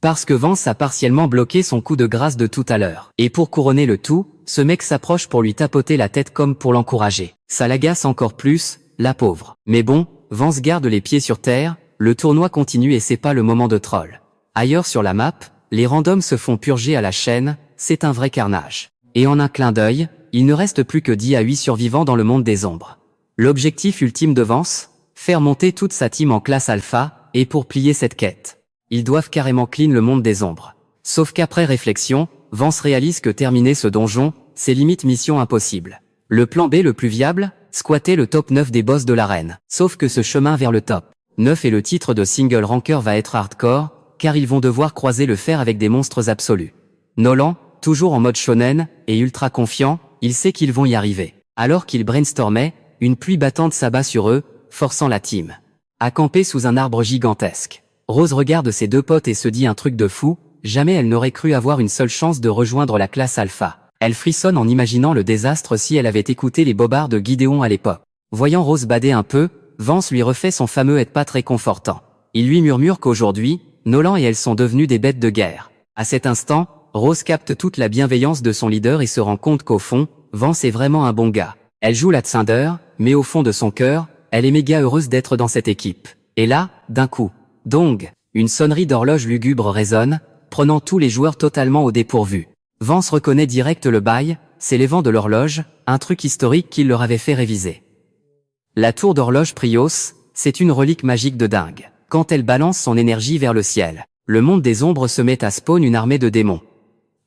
Speaker 1: Parce que Vance a partiellement bloqué son coup de grâce de tout à l'heure. Et pour couronner le tout, ce mec s'approche pour lui tapoter la tête comme pour l'encourager. Ça l'agace encore plus, la pauvre. Mais bon, Vance garde les pieds sur terre, le tournoi continue et c'est pas le moment de troll. Ailleurs sur la map, les randoms se font purger à la chaîne, c'est un vrai carnage. Et en un clin d'œil, il ne reste plus que 10 à 8 survivants dans le monde des ombres. L'objectif ultime de Vance, faire monter toute sa team en classe alpha, et pour plier cette quête, ils doivent carrément clean le monde des ombres. Sauf qu'après réflexion, Vance réalise que terminer ce donjon, c'est limite mission impossible. Le plan B le plus viable, squatter le top 9 des boss de l'arène. Sauf que ce chemin vers le top 9 et le titre de single ranker va être hardcore, car ils vont devoir croiser le fer avec des monstres absolus. Nolan, toujours en mode shonen, et ultra confiant, il sait qu'ils vont y arriver. Alors qu'il brainstormait, une pluie battante s'abat sur eux, forçant la team à camper sous un arbre gigantesque. Rose regarde ses deux potes et se dit un truc de fou, jamais elle n'aurait cru avoir une seule chance de rejoindre la classe alpha. Elle frissonne en imaginant le désastre si elle avait écouté les bobards de Gideon à l'époque. Voyant Rose bader un peu, Vance lui refait son fameux être pas très confortant. Il lui murmure qu'aujourd'hui, Nolan et elle sont devenus des bêtes de guerre. À cet instant, Rose capte toute la bienveillance de son leader et se rend compte qu'au fond, Vance est vraiment un bon gars. Elle joue la Tsundere, mais au fond de son cœur, elle est méga heureuse d'être dans cette équipe. Et là, d'un coup, dong, une sonnerie d'horloge lugubre résonne, prenant tous les joueurs totalement au dépourvu. Vance reconnaît direct le bail, c'est les vents de l'horloge, un truc historique qu'il leur avait fait réviser. La tour d'horloge Prios, c'est une relique magique de dingue. Quand elle balance son énergie vers le ciel, le monde des ombres se met à spawn une armée de démons.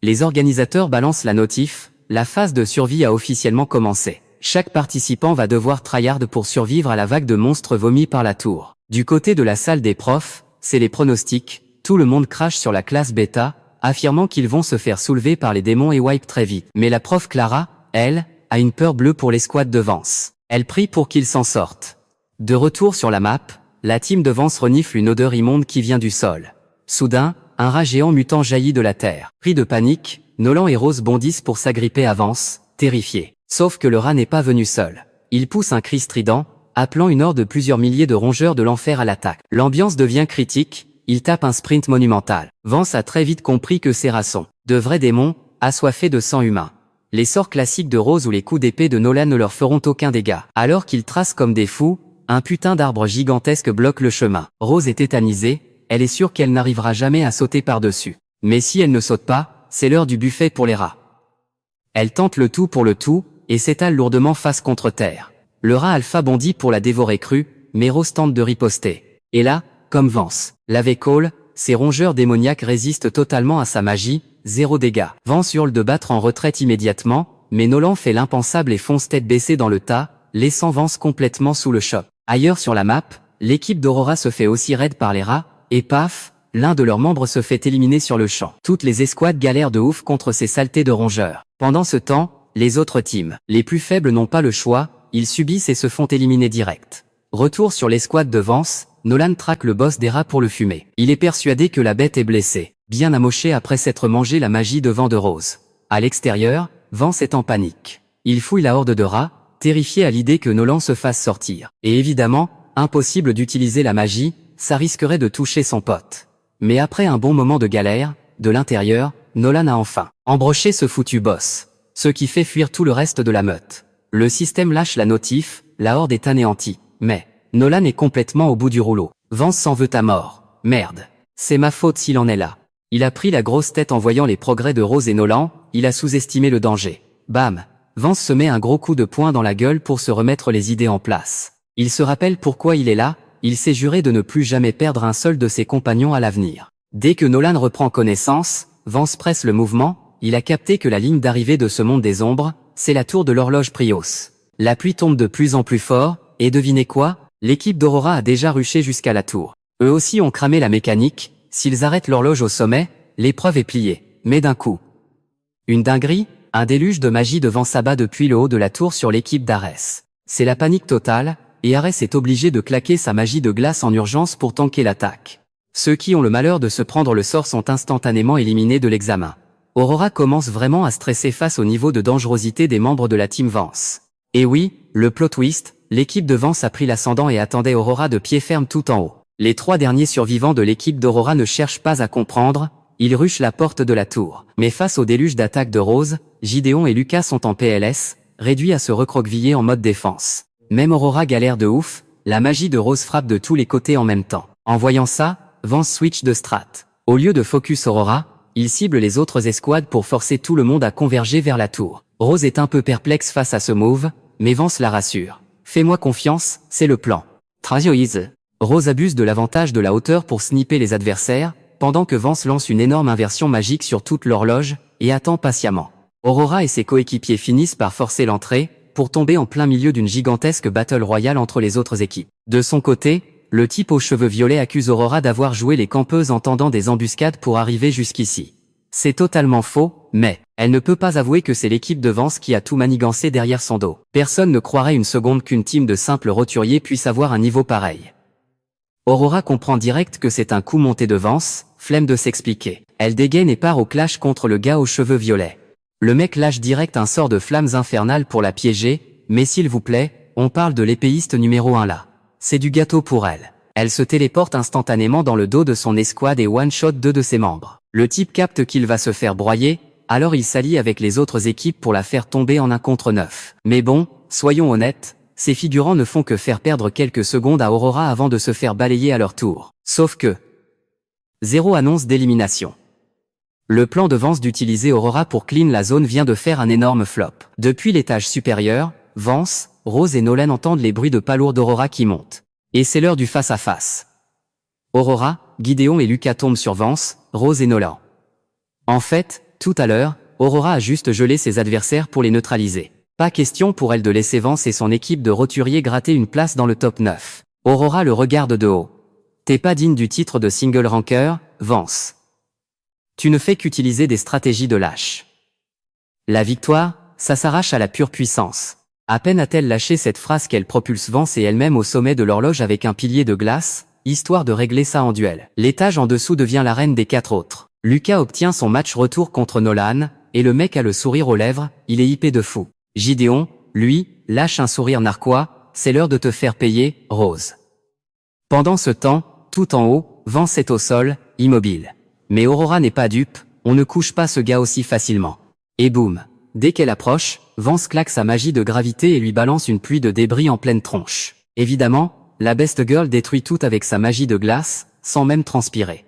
Speaker 1: Les organisateurs balancent la notif, la phase de survie a officiellement commencé. Chaque participant va devoir tryhard pour survivre à la vague de monstres vomis par la tour. Du côté de la salle des profs, c'est les pronostics, tout le monde crache sur la classe bêta, affirmant qu'ils vont se faire soulever par les démons et wipe très vite. Mais la prof Clara, elle, a une peur bleue pour les squads de Vance. Elle prie pour qu'ils s'en sortent. De retour sur la map, la team de Vance renifle une odeur immonde qui vient du sol. Soudain, un rat géant mutant jaillit de la terre. Pris de panique, Nolan et Rose bondissent pour s'agripper à Vance, terrifiés. Sauf que le rat n'est pas venu seul. Il pousse un cri strident, appelant une horde de plusieurs milliers de rongeurs de l'enfer à l'attaque. L'ambiance devient critique, il tape un sprint monumental. Vance a très vite compris que ces rats sont de vrais démons, assoiffés de sang humain. Les sorts classiques de Rose ou les coups d'épée de Nolan ne leur feront aucun dégât. Alors qu'ils tracent comme des fous, un putain d'arbre gigantesque bloque le chemin. Rose est tétanisée, elle est sûre qu'elle n'arrivera jamais à sauter par-dessus. Mais si elle ne saute pas, c'est l'heure du buffet pour les rats. Elle tente le tout pour le tout, et s'étale lourdement face contre terre. Le rat alpha bondit pour la dévorer crue, mais Rose tente de riposter. Et là, comme Vance l'avait call, ces rongeurs démoniaques résistent totalement à sa magie, 0 dégâts. Vance hurle de battre en retraite immédiatement, mais Nolan fait l'impensable et fonce tête baissée dans le tas, laissant Vance complètement sous le choc. Ailleurs sur la map, l'équipe d'Aurora se fait aussi raide par les rats, et paf, l'un de leurs membres se fait éliminer sur le champ. Toutes les escouades galèrent de ouf contre ces saletés de rongeurs. Pendant ce temps, les autres teams, les plus faibles n'ont pas le choix, ils subissent et se font éliminer direct. Retour sur l'escouade de Vance, Nolan traque le boss des rats pour le fumer. Il est persuadé que la bête est blessée, bien amochée après s'être mangé la magie de vent de Rose. À l'extérieur, Vance est en panique. Il fouille la horde de rats, terrifié à l'idée que Nolan se fasse sortir. Et évidemment, impossible d'utiliser la magie, ça risquerait de toucher son pote. Mais après un bon moment de galère, de l'intérieur, Nolan a enfin embroché ce foutu boss. Ce qui fait fuir tout le reste de la meute. Le système lâche la notif, la horde est anéantie. Mais Nolan est complètement au bout du rouleau. Vance s'en veut à mort. Merde. C'est ma faute s'il en est là. Il a pris la grosse tête en voyant les progrès de Rose et Nolan, il a sous-estimé le danger. Bam. Vance se met un gros coup de poing dans la gueule pour se remettre les idées en place. Il se rappelle pourquoi il est là, il s'est juré de ne plus jamais perdre un seul de ses compagnons à l'avenir. Dès que Nolan reprend connaissance, Vance presse le mouvement, il a capté que la ligne d'arrivée de ce monde des ombres, c'est la tour de l'horloge Prios. La pluie tombe de plus en plus fort, et devinez quoi? L'équipe d'Aurora a déjà rushé jusqu'à la tour. Eux aussi ont cramé la mécanique, s'ils arrêtent l'horloge au sommet, l'épreuve est pliée. Mais d'un coup. Une dinguerie, un déluge de magie de vent s'abat depuis le haut de la tour sur l'équipe d'Ares. C'est la panique totale, et Ares est obligé de claquer sa magie de glace en urgence pour tanker l'attaque. Ceux qui ont le malheur de se prendre le sort sont instantanément éliminés de l'examen. Aurora commence vraiment à stresser face au niveau de dangerosité des membres de la team Vance. Et oui, le plot twist, l'équipe de Vance a pris l'ascendant et attendait Aurora de pied ferme tout en haut. Les 3 derniers survivants de l'équipe d'Aurora ne cherchent pas à comprendre, ils rushent la porte de la tour. Mais face au déluge d'attaque de Rose, Gideon et Lucas sont en PLS, réduits à se recroqueviller en mode défense. Même Aurora galère de ouf, la magie de Rose frappe de tous les côtés en même temps. En voyant ça, Vance switch de strat. Au lieu de focus Aurora, il cible les autres escouades pour forcer tout le monde à converger vers la tour. Rose est un peu perplexe face à ce move, mais Vance la rassure. Fais-moi confiance, c'est le plan. Tragioise. Rose abuse de l'avantage de la hauteur pour snipper les adversaires, pendant que Vance lance une énorme inversion magique sur toute l'horloge, et attend patiemment. Aurora et ses coéquipiers finissent par forcer l'entrée, pour tomber en plein milieu d'une gigantesque battle royale entre les autres équipes. De son côté, le type aux cheveux violets accuse Aurora d'avoir joué les campeuses en tendant des embuscades pour arriver jusqu'ici. C'est totalement faux, mais elle ne peut pas avouer que c'est l'équipe de Vance qui a tout manigancé derrière son dos. Personne ne croirait une seconde qu'une team de simples roturiers puisse avoir un niveau pareil. Aurora comprend direct que c'est un coup monté de Vance, flemme de s'expliquer. Elle dégaine et part au clash contre le gars aux cheveux violets. Le mec lâche direct un sort de flammes infernales pour la piéger, mais s'il vous plaît, on parle de l'épéiste numéro 1 là. C'est du gâteau pour elle. Elle se téléporte instantanément dans le dos de son escouade et one-shot 2 de ses membres. Le type capte qu'il va se faire broyer, alors il s'allie avec les autres équipes pour la faire tomber en 1 contre 9. Mais bon, soyons honnêtes, ces figurants ne font que faire perdre quelques secondes à Aurora avant de se faire balayer à leur tour. Sauf que... 0 annonce d'élimination. Le plan de Vance d'utiliser Aurora pour clean la zone vient de faire un énorme flop. Depuis l'étage supérieur, Vance, Rose et Nolan entendent les bruits de pas lourds d'Aurora qui montent. Et c'est l'heure du face-à-face. Aurora, Gideon et Lucas tombent sur Vance, Rose et Nolan. En fait, tout à l'heure, Aurora a juste gelé ses adversaires pour les neutraliser. Pas question pour elle de laisser Vance et son équipe de roturiers gratter une place dans le top 9. Aurora le regarde de haut. T'es pas digne du titre de single ranker, Vance. Tu ne fais qu'utiliser des stratégies de lâche. La victoire, ça s'arrache à la pure puissance. À peine a-t-elle lâché cette phrase qu'elle propulse Vance et elle-même au sommet de l'horloge avec un pilier de glace, histoire de régler ça en duel. L'étage en dessous devient l'arène des 4 autres. Lucas obtient son match retour contre Nolan, et le mec a le sourire aux lèvres, il est hypé de fou. Gideon, lui, lâche un sourire narquois, c'est l'heure de te faire payer, Rose. Pendant ce temps, tout en haut, Vance est au sol, immobile. Mais Aurora n'est pas dupe, on ne couche pas ce gars aussi facilement. Et boum. Dès qu'elle approche, Vance claque sa magie de gravité et lui balance une pluie de débris en pleine tronche. Évidemment, la Best Girl détruit tout avec sa magie de glace, sans même transpirer.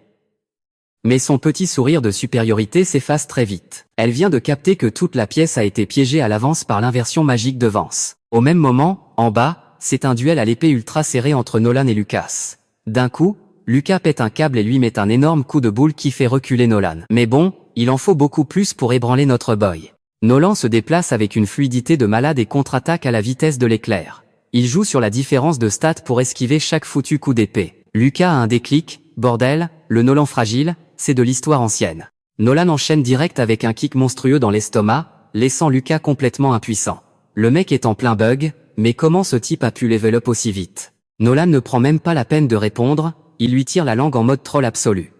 Speaker 1: Mais son petit sourire de supériorité s'efface très vite. Elle vient de capter que toute la pièce a été piégée à l'avance par l'inversion magique de Vance. Au même moment, en bas, c'est un duel à l'épée ultra serré entre Nolan et Lucas. D'un coup, Lucas pète un câble et lui met un énorme coup de boule qui fait reculer Nolan. Mais bon, il en faut beaucoup plus pour ébranler notre boy. Nolan se déplace avec une fluidité de malade et contre-attaque à la vitesse de l'éclair. Il joue sur la différence de stats pour esquiver chaque foutu coup d'épée. Lucas a un déclic, bordel, le Nolan fragile, c'est de l'histoire ancienne. Nolan enchaîne direct avec un kick monstrueux dans l'estomac, laissant Lucas complètement impuissant. Le mec est en plein bug, mais comment ce type a pu level up aussi vite? Nolan ne prend même pas la peine de répondre, il lui tire la langue en mode troll absolu.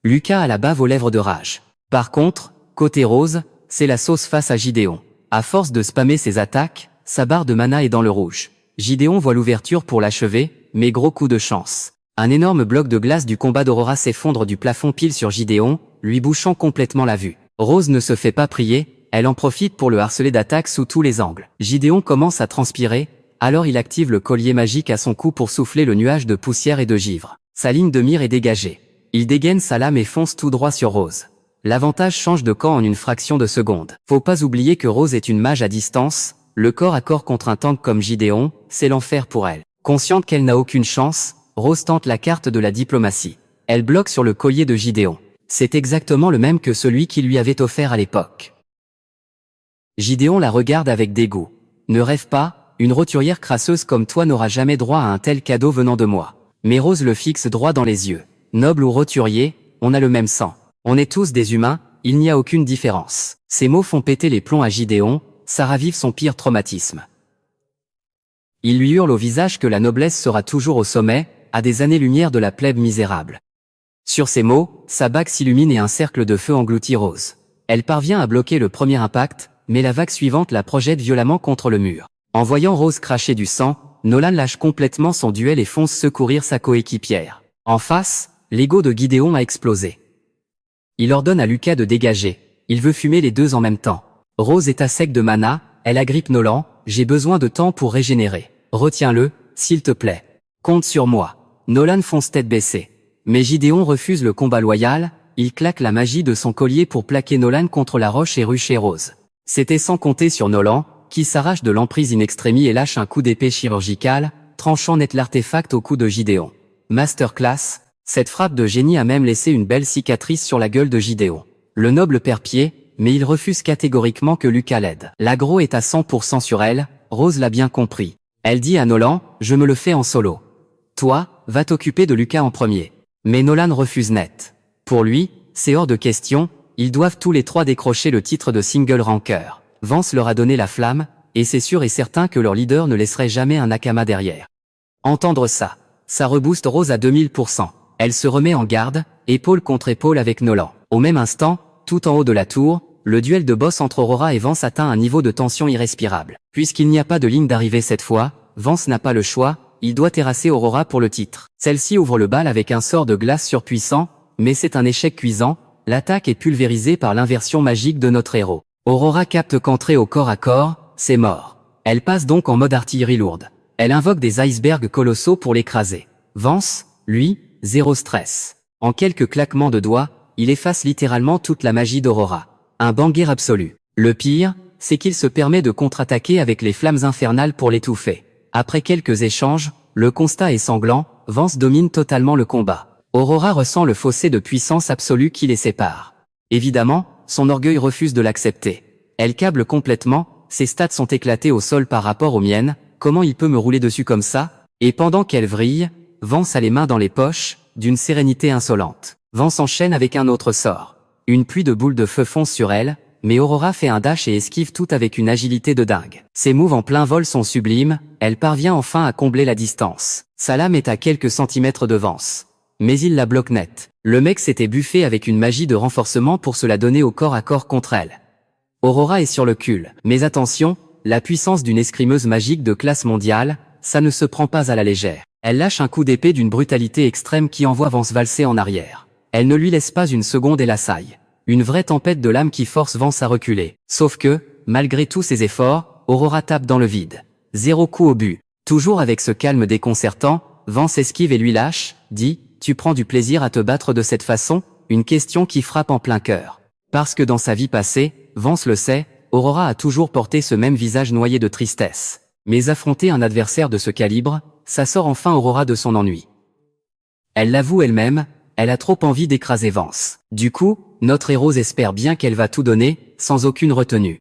Speaker 1: Lucas a la bave aux lèvres de rage. Par contre, côté Rose, c'est la sauce face à Gideon. À force de spammer ses attaques, sa barre de mana est dans le rouge. Gideon voit l'ouverture pour l'achever, mais gros coup de chance. Un énorme bloc de glace du combat d'Aurora s'effondre du plafond pile sur Gideon, lui bouchant complètement la vue. Rose ne se fait pas prier, elle en profite pour le harceler d'attaques sous tous les angles. Gideon commence à transpirer, alors il active le collier magique à son cou pour souffler le nuage de poussière et de givre. Sa ligne de mire est dégagée. Il dégaine sa lame et fonce tout droit sur Rose. L'avantage change de camp en une fraction de seconde. Faut pas oublier que Rose est une mage à distance, le corps à corps contre un tank comme Gideon, c'est l'enfer pour elle. Consciente qu'elle n'a aucune chance, Rose tente la carte de la diplomatie. Elle bloque sur le collier de Gideon. C'est exactement le même que celui qu'il lui avait offert à l'époque. Gideon la regarde avec dégoût. Ne rêve pas, une roturière crasseuse comme toi n'aura jamais droit à un tel cadeau venant de moi. Mais Rose le fixe droit dans les yeux. Noble ou roturier, on a le même sang. On est tous des humains, il n'y a aucune différence. Ces mots font péter les plombs à Gideon, ça ravive son pire traumatisme. Il lui hurle au visage que la noblesse sera toujours au sommet, à des années-lumière de la plèbe misérable. Sur ces mots, sa bague s'illumine et un cercle de feu engloutit Rose. Elle parvient à bloquer le premier impact, mais la vague suivante la projette violemment contre le mur. En voyant Rose cracher du sang, Nolan lâche complètement son duel et fonce secourir sa coéquipière. En face, l'ego de Gideon a explosé. Il ordonne à Lucas de dégager. Il veut fumer les deux en même temps. Rose est à sec de mana, elle agrippe Nolan. J'ai besoin de temps pour régénérer. Retiens-le, s'il te plaît. Compte sur moi. Nolan fonce tête baissée. Mais Gideon refuse le combat loyal, il claque la magie de son collier pour plaquer Nolan contre la roche et rucher Rose. C'était sans compter sur Nolan, qui s'arrache de l'emprise in extremis et lâche un coup d'épée chirurgical, tranchant net l'artefact au cou de Gideon. Masterclass, cette frappe de génie a même laissé une belle cicatrice sur la gueule de Gideon. Le noble perd pied, mais il refuse catégoriquement que Lucas l'aide. L'aggro est à 100% sur elle, Rose l'a bien compris. Elle dit à Nolan, je me le fais en solo. Toi, va t'occuper de Lucas en premier. Mais Nolan refuse net. Pour lui, c'est hors de question, ils doivent tous les trois décrocher le titre de single ranker. Vance leur a donné la flamme, et c'est sûr et certain que leur leader ne laisserait jamais un Nakama derrière. Entendre ça, ça rebooste Rose à 2000%. Elle se remet en garde, épaule contre épaule avec Nolan. Au même instant, tout en haut de la tour, le duel de boss entre Aurora et Vance atteint un niveau de tension irrespirable. Puisqu'il n'y a pas de ligne d'arrivée cette fois, Vance n'a pas le choix, il doit terrasser Aurora pour le titre. Celle-ci ouvre le bal avec un sort de glace surpuissant, mais c'est un échec cuisant, l'attaque est pulvérisée par l'inversion magique de notre héros. Aurora capte qu'entrer au corps à corps, c'est mort. Elle passe donc en mode artillerie lourde. Elle invoque des icebergs colossaux pour l'écraser. Vance, lui, zéro stress. En quelques claquements de doigts, il efface littéralement toute la magie d'Aurora. Un banger absolu. Le pire, c'est qu'il se permet de contre-attaquer avec les flammes infernales pour l'étouffer. Après quelques échanges, le constat est sanglant, Vance domine totalement le combat. Aurora ressent le fossé de puissance absolue qui les sépare. Évidemment, son orgueil refuse de l'accepter. Elle câble complètement, ses stats sont éclatés au sol par rapport aux miennes, comment il peut me rouler dessus comme ça? Et pendant qu'elle vrille, Vance a les mains dans les poches, d'une sérénité insolente. Vance enchaîne avec un autre sort. Une pluie de boules de feu fonce sur elle, mais Aurora fait un dash et esquive tout avec une agilité de dingue. Ses moves en plein vol sont sublimes, elle parvient enfin à combler la distance. Sa lame est à quelques centimètres de Vance. Mais il la bloque net. Le mec s'était buffé avec une magie de renforcement pour se la donner au corps à corps contre elle. Aurora est sur le cul. Mais attention, la puissance d'une escrimeuse magique de classe mondiale, ça ne se prend pas à la légère. Elle lâche un coup d'épée d'une brutalité extrême qui envoie Vance valser en arrière. Elle ne lui laisse pas une seconde et l'assaille. Une vraie tempête de lames qui force Vance à reculer. Sauf que, malgré tous ses efforts, Aurora tape dans le vide. 0 coup au but. Toujours avec ce calme déconcertant, Vance esquive et lui lâche, dit « Tu prends du plaisir à te battre de cette façon ?» Une question qui frappe en plein cœur. Parce que dans sa vie passée, Vance le sait, Aurora a toujours porté ce même visage noyé de tristesse. Mais affronter un adversaire de ce calibre, ça sort enfin Aurora de son ennui. Elle l'avoue elle-même, elle a trop envie d'écraser Vance. Du coup, notre héros espère bien qu'elle va tout donner, sans aucune retenue.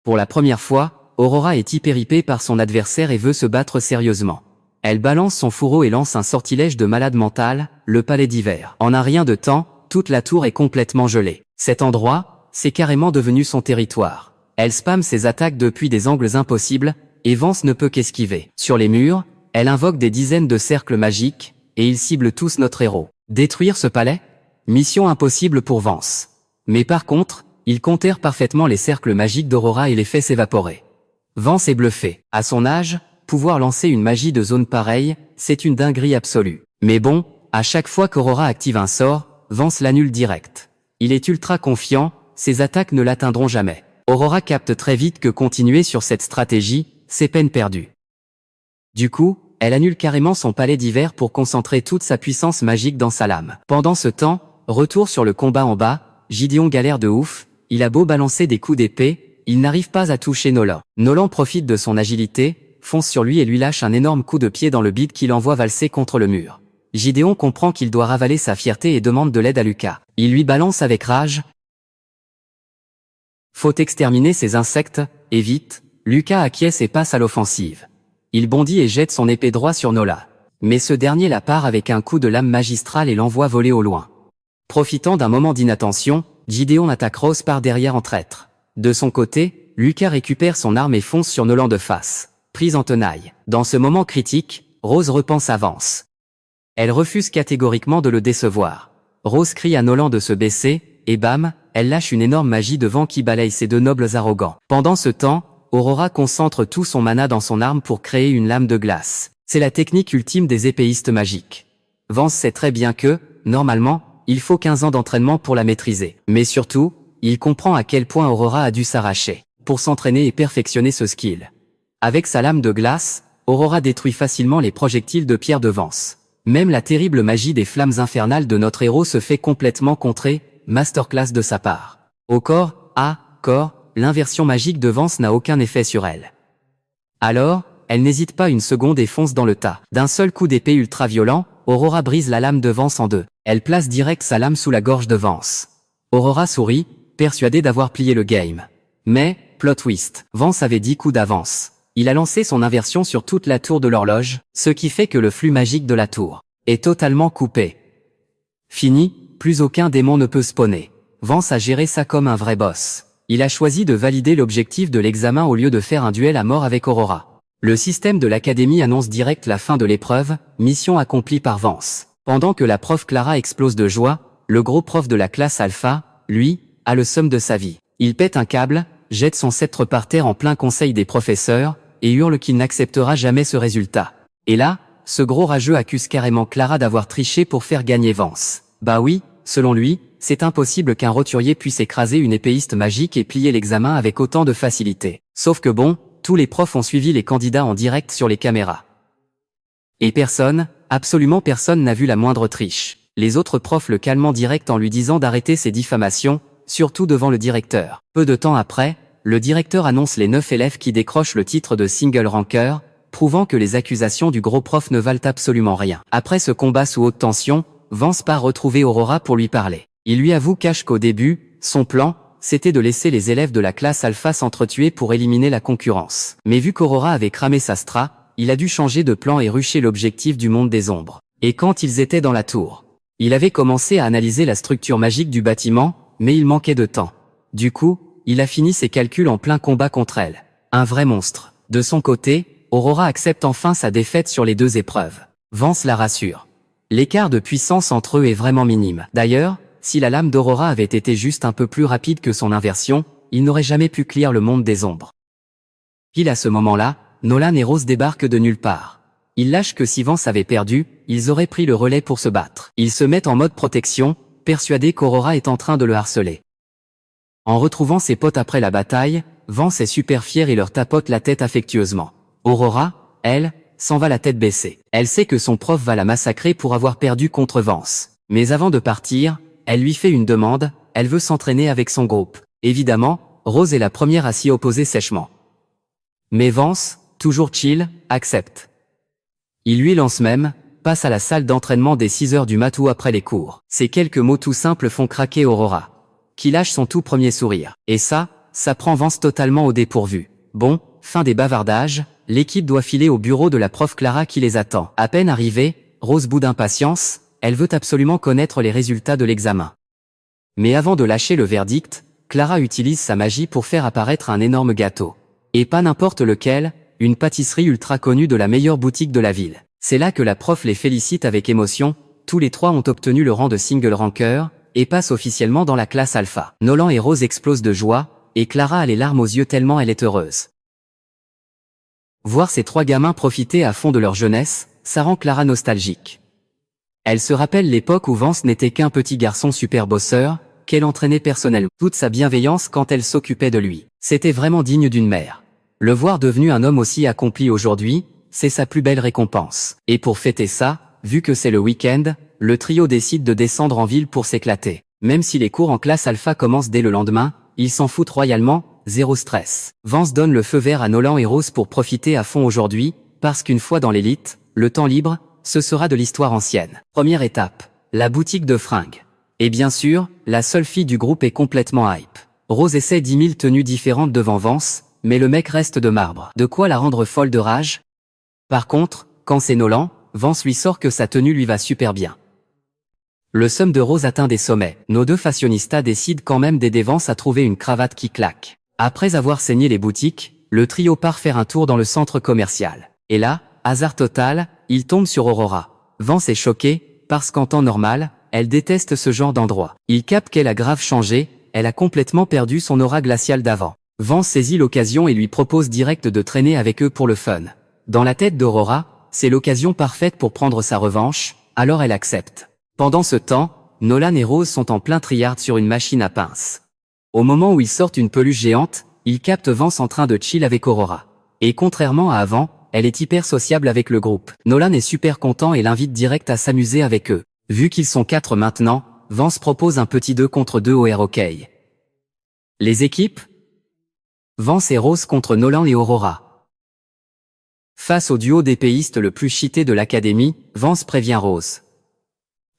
Speaker 1: Pour la première fois, Aurora est hyperhypée par son adversaire et veut se battre sérieusement. Elle balance son fourreau et lance un sortilège de malade mental, le palais d'hiver. En un rien de temps, toute la tour est complètement gelée. Cet endroit, c'est carrément devenu son territoire. Elle spamme ses attaques depuis des angles impossibles, et Vance ne peut qu'esquiver. Sur les murs, elle invoque des dizaines de cercles magiques, et ils ciblent tous notre héros. Détruire ce palais? Mission impossible pour Vance. Mais par contre, il contère parfaitement les cercles magiques d'Aurora et les fait s'évaporer. Vance est bluffé. À son âge, pouvoir lancer une magie de zone pareille, c'est une dinguerie absolue. Mais bon, à chaque fois qu'Aurora active un sort, Vance l'annule direct. Il est ultra confiant, ses attaques ne l'atteindront jamais. Aurora capte très vite que continuer sur cette stratégie, c'est peine perdue. Du coup, elle annule carrément son palais d'hiver pour concentrer toute sa puissance magique dans sa lame. Pendant ce temps, retour sur le combat en bas, Gideon galère de ouf, il a beau balancer des coups d'épée, il n'arrive pas à toucher Nolan. Nolan profite de son agilité, fonce sur lui et lui lâche un énorme coup de pied dans le bide qui l'envoie valser contre le mur. Gideon comprend qu'il doit ravaler sa fierté et demande de l'aide à Lucas. Il lui balance avec rage. Faut exterminer ces insectes, et vite. Lucas acquiesce et passe à l'offensive. Il bondit et jette son épée droit sur Nola. Mais ce dernier la part avec un coup de lame magistrale et l'envoie voler au loin. Profitant d'un moment d'inattention, Gideon attaque Rose par derrière en traître. De son côté, Lucas récupère son arme et fonce sur Nolan de face, prise en tenaille. Dans ce moment critique, Rose repense à Vance. Elle refuse catégoriquement de le décevoir. Rose crie à Nolan de se baisser, et bam, elle lâche une énorme magie de vent qui balaye ces deux nobles arrogants. Pendant ce temps, Aurora concentre tout son mana dans son arme pour créer une lame de glace. C'est la technique ultime des épéistes magiques. Vance sait très bien que, normalement, il faut 15 ans d'entraînement pour la maîtriser. Mais surtout, il comprend à quel point Aurora a dû s'arracher pour s'entraîner et perfectionner ce skill. Avec sa lame de glace, Aurora détruit facilement les projectiles de pierre de Vance. Même la terrible magie des flammes infernales de notre héros se fait complètement contrer, masterclass de sa part. Au corps à corps, l'inversion magique de Vance n'a aucun effet sur elle. Alors, elle n'hésite pas une seconde et fonce dans le tas. D'un seul coup d'épée ultra violent, Aurora brise la lame de Vance en deux. Elle place direct sa lame sous la gorge de Vance. Aurora sourit, persuadée d'avoir plié le game. Mais, plot twist, Vance avait 10 coups d'avance. Il a lancé son inversion sur toute la tour de l'horloge, ce qui fait que le flux magique de la tour est totalement coupé. Fini, plus aucun démon ne peut spawner. Vance a géré ça comme un vrai boss. Il a choisi de valider l'objectif de l'examen au lieu de faire un duel à mort avec Aurora. Le système de l'académie annonce direct la fin de l'épreuve, mission accomplie par Vance. Pendant que la prof Clara explose de joie, le gros prof de la classe Alpha, lui, a le seum de sa vie. Il pète un câble, jette son sceptre par terre en plein conseil des professeurs, et hurle qu'il n'acceptera jamais ce résultat. Et là, ce gros rageux accuse carrément Clara d'avoir triché pour faire gagner Vance. Bah oui, selon lui, c'est impossible qu'un roturier puisse écraser une épéiste magique et plier l'examen avec autant de facilité. Sauf que bon, tous les profs ont suivi les candidats en direct sur les caméras. Et personne, absolument personne n'a vu la moindre triche. Les autres profs le calment en direct en lui disant d'arrêter ses diffamations, surtout devant le directeur. Peu de temps après, le directeur annonce les 9 élèves qui décrochent le titre de single ranker, prouvant que les accusations du gros prof ne valent absolument rien. Après ce combat sous haute tension, Vance part retrouver Aurora pour lui parler. Il lui avoue qu'au début, son plan, c'était de laisser les élèves de la classe Alpha s'entretuer pour éliminer la concurrence. Mais vu qu'Aurora avait cramé sa Stra, il a dû changer de plan et rusher l'objectif du monde des ombres. Et quand ils étaient dans la tour, il avait commencé à analyser la structure magique du bâtiment, mais il manquait de temps. Du coup, il a fini ses calculs en plein combat contre elle. Un vrai monstre. De son côté, Aurora accepte enfin sa défaite sur les deux épreuves. Vance la rassure. L'écart de puissance entre eux est vraiment minime. D'ailleurs, si la lame d'Aurora avait été juste un peu plus rapide que son inversion, il n'aurait jamais pu clear le monde des ombres. Pile à ce moment-là, Nolan et Rose débarquent de nulle part. Ils lâchent que si Vance avait perdu, ils auraient pris le relais pour se battre. Ils se mettent en mode protection, persuadés qu'Aurora est en train de le harceler. En retrouvant ses potes après la bataille, Vance est super fier et leur tapote la tête affectueusement. Aurora, elle, s'en va la tête baissée. Elle sait que son prof va la massacrer pour avoir perdu contre Vance. Mais avant de partir, elle lui fait une demande, elle veut s'entraîner avec son groupe. Évidemment, Rose est la première à s'y opposer sèchement. Mais Vance, toujours chill, accepte. Il lui lance même, passe à la salle d'entraînement dès 6 heures du mat ou après les cours. Ces quelques mots tout simples font craquer Aurora, qui lâche son tout premier sourire. Et ça prend Vance totalement au dépourvu. Bon, fin des bavardages, l'équipe doit filer au bureau de la prof Clara qui les attend. À peine arrivée, Rose bout d'impatience, elle veut absolument connaître les résultats de l'examen. Mais avant de lâcher le verdict, Clara utilise sa magie pour faire apparaître un énorme gâteau. Et pas n'importe lequel, une pâtisserie ultra connue de la meilleure boutique de la ville. C'est là que la prof les félicite avec émotion, tous les trois ont obtenu le rang de single ranker, et passent officiellement dans la classe Alpha. Nolan et Rose explosent de joie, et Clara a les larmes aux yeux tellement elle est heureuse. Voir ces trois gamins profiter à fond de leur jeunesse, ça rend Clara nostalgique. Elle se rappelle l'époque où Vance n'était qu'un petit garçon super bosseur, qu'elle entraînait personnellement. Toute sa bienveillance quand elle s'occupait de lui. C'était vraiment digne d'une mère. Le voir devenu un homme aussi accompli aujourd'hui, c'est sa plus belle récompense. Et pour fêter ça, vu que c'est le week-end, le trio décide de descendre en ville pour s'éclater. Même si les cours en classe Alpha commencent dès le lendemain, ils s'en foutent royalement, zéro stress. Vance donne le feu vert à Nolan et Rose pour profiter à fond aujourd'hui, parce qu'une fois dans l'élite, le temps libre, ce sera de l'histoire ancienne. Première étape, la boutique de fringues. Et bien sûr, la seule fille du groupe est complètement hype. Rose essaie 10 000 tenues différentes devant Vance, mais le mec reste de marbre. De quoi la rendre folle de rage? Par contre, quand c'est Nolan, Vance lui sort que sa tenue lui va super bien. Le seum de Rose atteint des sommets. Nos deux fashionistas décident quand même d'aider Vance à trouver une cravate qui claque. Après avoir saigné les boutiques, le trio part faire un tour dans le centre commercial. Et là, hasard total, il tombe sur Aurora. Vance est choqué, parce qu'en temps normal, elle déteste ce genre d'endroit. Il capte qu'elle a grave changé, elle a complètement perdu son aura glaciale d'avant. Vance saisit l'occasion et lui propose direct de traîner avec eux pour le fun. Dans la tête d'Aurora, c'est l'occasion parfaite pour prendre sa revanche, alors elle accepte. Pendant ce temps, Nolan et Rose sont en plein triard sur une machine à pince. Au moment où ils sortent une peluche géante, ils captent Vance en train de chill avec Aurora. Et contrairement à avant, elle est hyper sociable avec le groupe. Nolan est super content et l'invite direct à s'amuser avec eux. Vu qu'ils sont 4 maintenant, Vance propose un petit 2 contre 2 au air hockey. Les équipes? Vance et Rose contre Nolan et Aurora. Face au duo d'épéistes le plus cheaté de l'académie, Vance prévient Rose.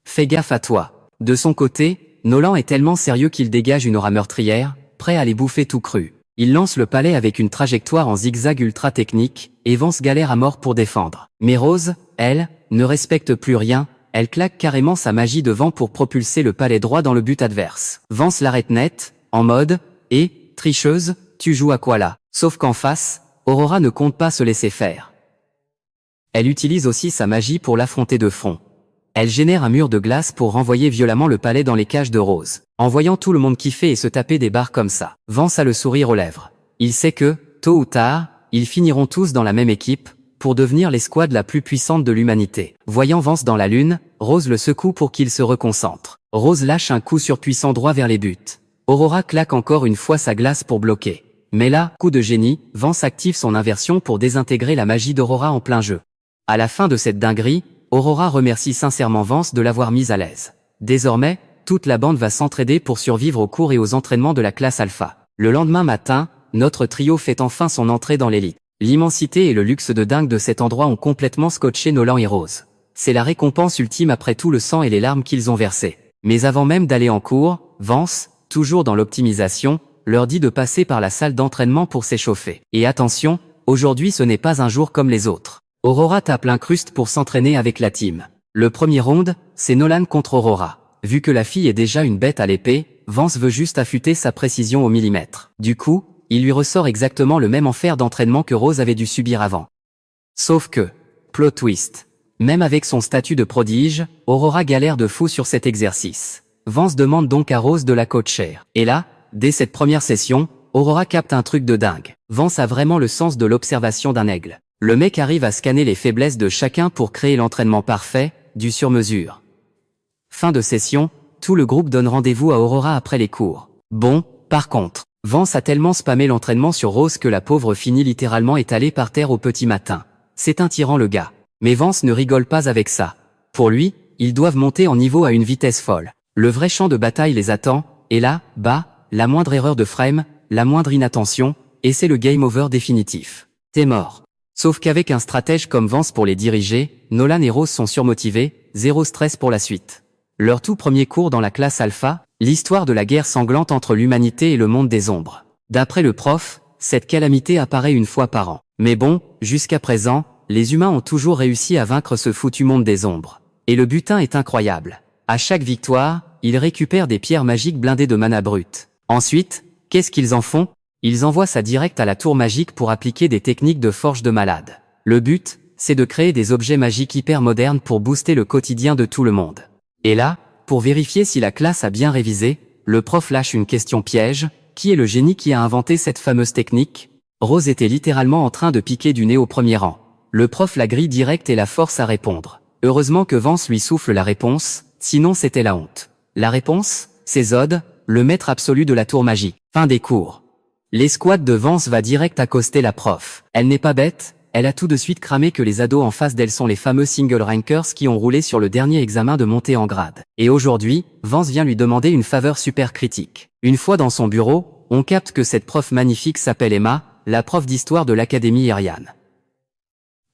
Speaker 1: Fais gaffe à toi. De son côté, Nolan est tellement sérieux qu'il dégage une aura meurtrière, prêt à les bouffer tout cru. Il lance le palais avec une trajectoire en zigzag ultra technique, et Vance galère à mort pour défendre. Mais Rose, elle, ne respecte plus rien, elle claque carrément sa magie devant pour propulser le palais droit dans le but adverse. Vance l'arrête net, en mode « Et, tricheuse, tu joues à quoi là ?» Sauf qu'en face, Aurora ne compte pas se laisser faire. Elle utilise aussi sa magie pour l'affronter de front. Elle génère un mur de glace pour renvoyer violemment le palais dans les cages de Rose. En voyant tout le monde kiffer et se taper des barres comme ça, Vance a le sourire aux lèvres. Il sait que, tôt ou tard, ils finiront tous dans la même équipe, pour devenir l'escouade la plus puissante de l'humanité. Voyant Vance dans la lune, Rose le secoue pour qu'il se reconcentre. Rose lâche un coup surpuissant droit vers les buts. Aurora claque encore une fois sa glace pour bloquer. Mais là, coup de génie, Vance active son inversion pour désintégrer la magie d'Aurora en plein jeu. À la fin de cette dinguerie, Aurora remercie sincèrement Vance de l'avoir mise à l'aise. Désormais, toute la bande va s'entraider pour survivre aux cours et aux entraînements de la classe alpha. Le lendemain matin, notre trio fait enfin son entrée dans l'élite. L'immensité et le luxe de dingue de cet endroit ont complètement scotché Nolan et Rose. C'est la récompense ultime après tout le sang et les larmes qu'ils ont versés. Mais avant même d'aller en cours, Vance, toujours dans l'optimisation, leur dit de passer par la salle d'entraînement pour s'échauffer. Et attention, aujourd'hui ce n'est pas un jour comme les autres. Aurora tape l'incruste pour s'entraîner avec la team. Le premier round, c'est Nolan contre Aurora. Vu que la fille est déjà une bête à l'épée, Vance veut juste affûter sa précision au millimètre. Du coup, il lui ressort exactement le même enfer d'entraînement que Rose avait dû subir avant. Sauf que, plot twist, même avec son statut de prodige, Aurora galère de fou sur cet exercice. Vance demande donc à Rose de la coacher. Et là, dès cette première session, Aurora capte un truc de dingue. Vance a vraiment le sens de l'observation d'un aigle. Le mec arrive à scanner les faiblesses de chacun pour créer l'entraînement parfait, du sur-mesure. Fin de session, tout le groupe donne rendez-vous à Aurora après les cours. Bon, par contre, Vance a tellement spammé l'entraînement sur Rose que la pauvre finit littéralement étalée par terre au petit matin. C'est un tyran le gars. Mais Vance ne rigole pas avec ça. Pour lui, ils doivent monter en niveau à une vitesse folle. Le vrai champ de bataille les attend, et là, la moindre erreur de frame, la moindre inattention, et c'est le game over définitif. T'es mort. Sauf qu'avec un stratège comme Vance pour les diriger, Nolan et Rose sont surmotivés, zéro stress pour la suite. Leur tout premier cours dans la classe alpha, l'histoire de la guerre sanglante entre l'humanité et le monde des ombres. D'après le prof, cette calamité apparaît une fois par an. Mais bon, jusqu'à présent, les humains ont toujours réussi à vaincre ce foutu monde des ombres. Et le butin est incroyable. À chaque victoire, ils récupèrent des pierres magiques blindées de mana brut. Ensuite, qu'est-ce qu'ils en font? Ils envoient ça direct à la tour magique pour appliquer des techniques de forge de malade. Le but, c'est de créer des objets magiques hyper modernes pour booster le quotidien de tout le monde. Et là, pour vérifier si la classe a bien révisé, le prof lâche une question piège. Qui est le génie qui a inventé cette fameuse technique? Rose était littéralement en train de piquer du nez au premier rang. Le prof la grille direct et la force à répondre. Heureusement que Vance lui souffle la réponse, sinon c'était la honte. La réponse, c'est Zod, le maître absolu de la tour magique. Fin des cours. L'escouade de Vance va direct accoster la prof. Elle n'est pas bête, elle a tout de suite cramé que les ados en face d'elle sont les fameux single rankers qui ont roulé sur le dernier examen de montée en grade. Et aujourd'hui, Vance vient lui demander une faveur super critique. Une fois dans son bureau, On capte que cette prof magnifique s'appelle Emma, la prof d'histoire de l'Académie Irian.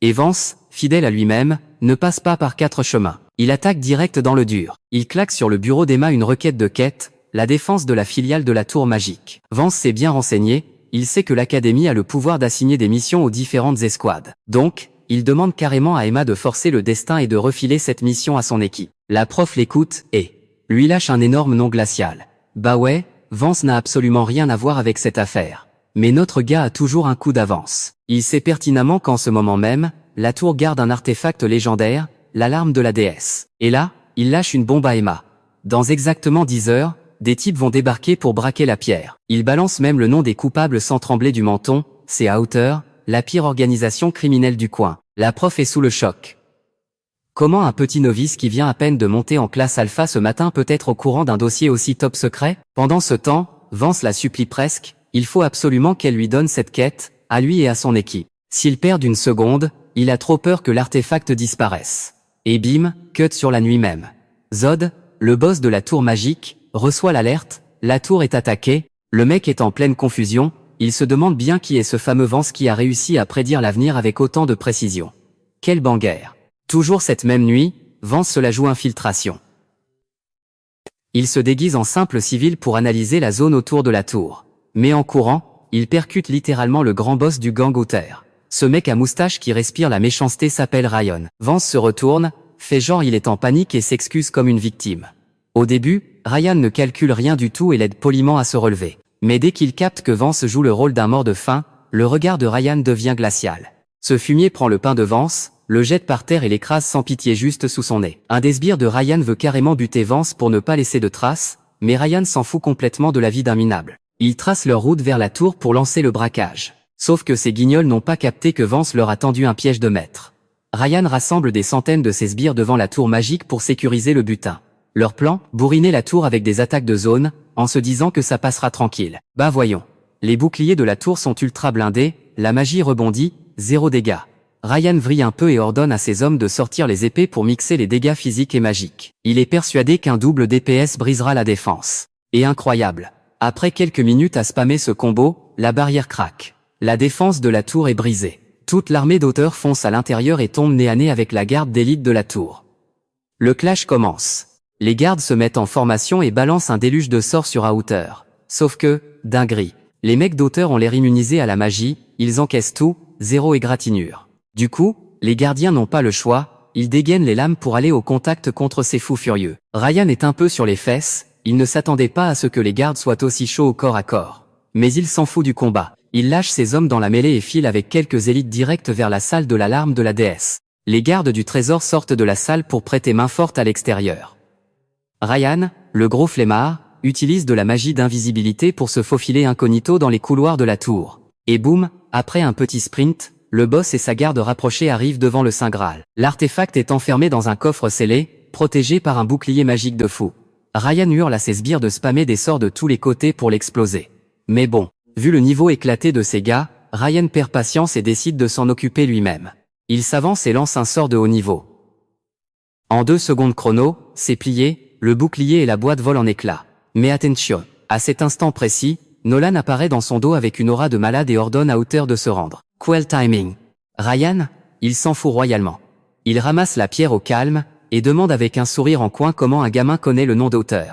Speaker 1: Et Vance, fidèle à lui-même, ne passe pas par 4 chemins. Il attaque direct dans le dur. Il claque sur le bureau d'Emma une requête de quête, la défense de la filiale de la Tour Magique. Vance s'est bien renseigné, il sait que l'Académie a le pouvoir d'assigner des missions aux différentes escouades. Donc, il demande carrément à Emma de forcer le destin et de refiler cette mission à son équipe. La prof l'écoute et lui lâche un énorme nom glacial. Bah ouais, Vance n'a absolument rien à voir avec cette affaire. Mais notre gars a toujours un coup d'avance. Il sait pertinemment qu'en ce moment même, la tour garde un artefact légendaire, l'alarme de la déesse. Et là, il lâche une bombe à Emma. Dans exactement 10 heures, des types vont débarquer pour braquer la pierre. Il balance même le nom des coupables sans trembler du menton, c'est Outer, la pire organisation criminelle du coin. La prof est sous le choc. Comment un petit novice qui vient à peine de monter en classe alpha ce matin peut être au courant d'un dossier aussi top secret? Pendant ce temps, Vance la supplie presque, il faut absolument qu'elle lui donne cette quête, à lui et à son équipe. S'il perd une seconde, il a trop peur que l'artefact disparaisse. Et bim, cut sur la nuit même. Zod, le boss de la tour magique, reçoit l'alerte, la tour est attaquée, le mec est en pleine confusion, il se demande bien qui est ce fameux Vance qui a réussi à prédire l'avenir avec autant de précision. Quel banger. Toujours cette même nuit, Vance se la joue infiltration. Il se déguise en simple civil pour analyser la zone autour de la tour. Mais en courant, il percute littéralement le grand boss du gang Outer. Ce mec à moustache qui respire la méchanceté s'appelle Ryan. Vance se retourne, fait genre il est en panique et s'excuse comme une victime. Au début, Ryan ne calcule rien du tout et l'aide poliment à se relever. Mais dès qu'il capte que Vance joue le rôle d'un mort de faim, le regard de Ryan devient glacial. Ce fumier prend le pain de Vance, le jette par terre et l'écrase sans pitié juste sous son nez. Un des sbires de Ryan veut carrément buter Vance pour ne pas laisser de traces, mais Ryan s'en fout complètement de la vie d'un minable. Ils tracent leur route vers la tour pour lancer le braquage. Sauf que ces guignols n'ont pas capté que Vance leur a tendu un piège de maître. Ryan rassemble des centaines de ses sbires devant la tour magique pour sécuriser le butin. Leur plan, bourriner la tour avec des attaques de zone, en se disant que ça passera tranquille. Bah voyons. Les boucliers de la tour sont ultra blindés, la magie rebondit, 0 dégâts. Ryan vrille un peu et ordonne à ses hommes de sortir les épées pour mixer les dégâts physiques et magiques. Il est persuadé qu'un double DPS brisera la défense. Et incroyable. Après quelques minutes à spammer ce combo, la barrière craque. La défense de la tour est brisée. Toute l'armée d'Outer fonce à l'intérieur et tombe nez à nez avec la garde d'élite de la tour. Le clash commence. Les gardes se mettent en formation et balancent un déluge de sorts sur Outer. Sauf que, dinguerie, les mecs d'Outer ont l'air immunisés à la magie, ils encaissent tout, 0 égratignure. Du coup, les gardiens n'ont pas le choix, ils dégainent les lames pour aller au contact contre ces fous furieux. Ryan est un peu sur les fesses, il ne s'attendait pas à ce que les gardes soient aussi chauds au corps à corps. Mais il s'en fout du combat. Il lâche ses hommes dans la mêlée et file avec quelques élites directes vers la salle de l'alarme de la déesse. Les gardes du trésor sortent de la salle pour prêter main forte à l'extérieur. Ryan, le gros flemmard, utilise de la magie d'invisibilité pour se faufiler incognito dans les couloirs de la tour. Et boum, après un petit sprint, le boss et sa garde rapprochée arrivent devant le Saint Graal. L'artefact est enfermé dans un coffre scellé, protégé par un bouclier magique de fou. Ryan hurle à ses sbires de spammer des sorts de tous les côtés pour l'exploser. Mais bon, vu le niveau éclaté de ces gars, Ryan perd patience et décide de s'en occuper lui-même. Il s'avance et lance un sort de haut niveau. En 2 secondes chrono, c'est plié, le bouclier et la boîte volent en éclats. Mais attention, à cet instant précis, Nolan apparaît dans son dos avec une aura de malade et ordonne à Outer de se rendre. Quel timing. Ryan, il s'en fout royalement. Il ramasse la pierre au calme, et demande avec un sourire en coin comment un gamin connaît le nom d'Outer.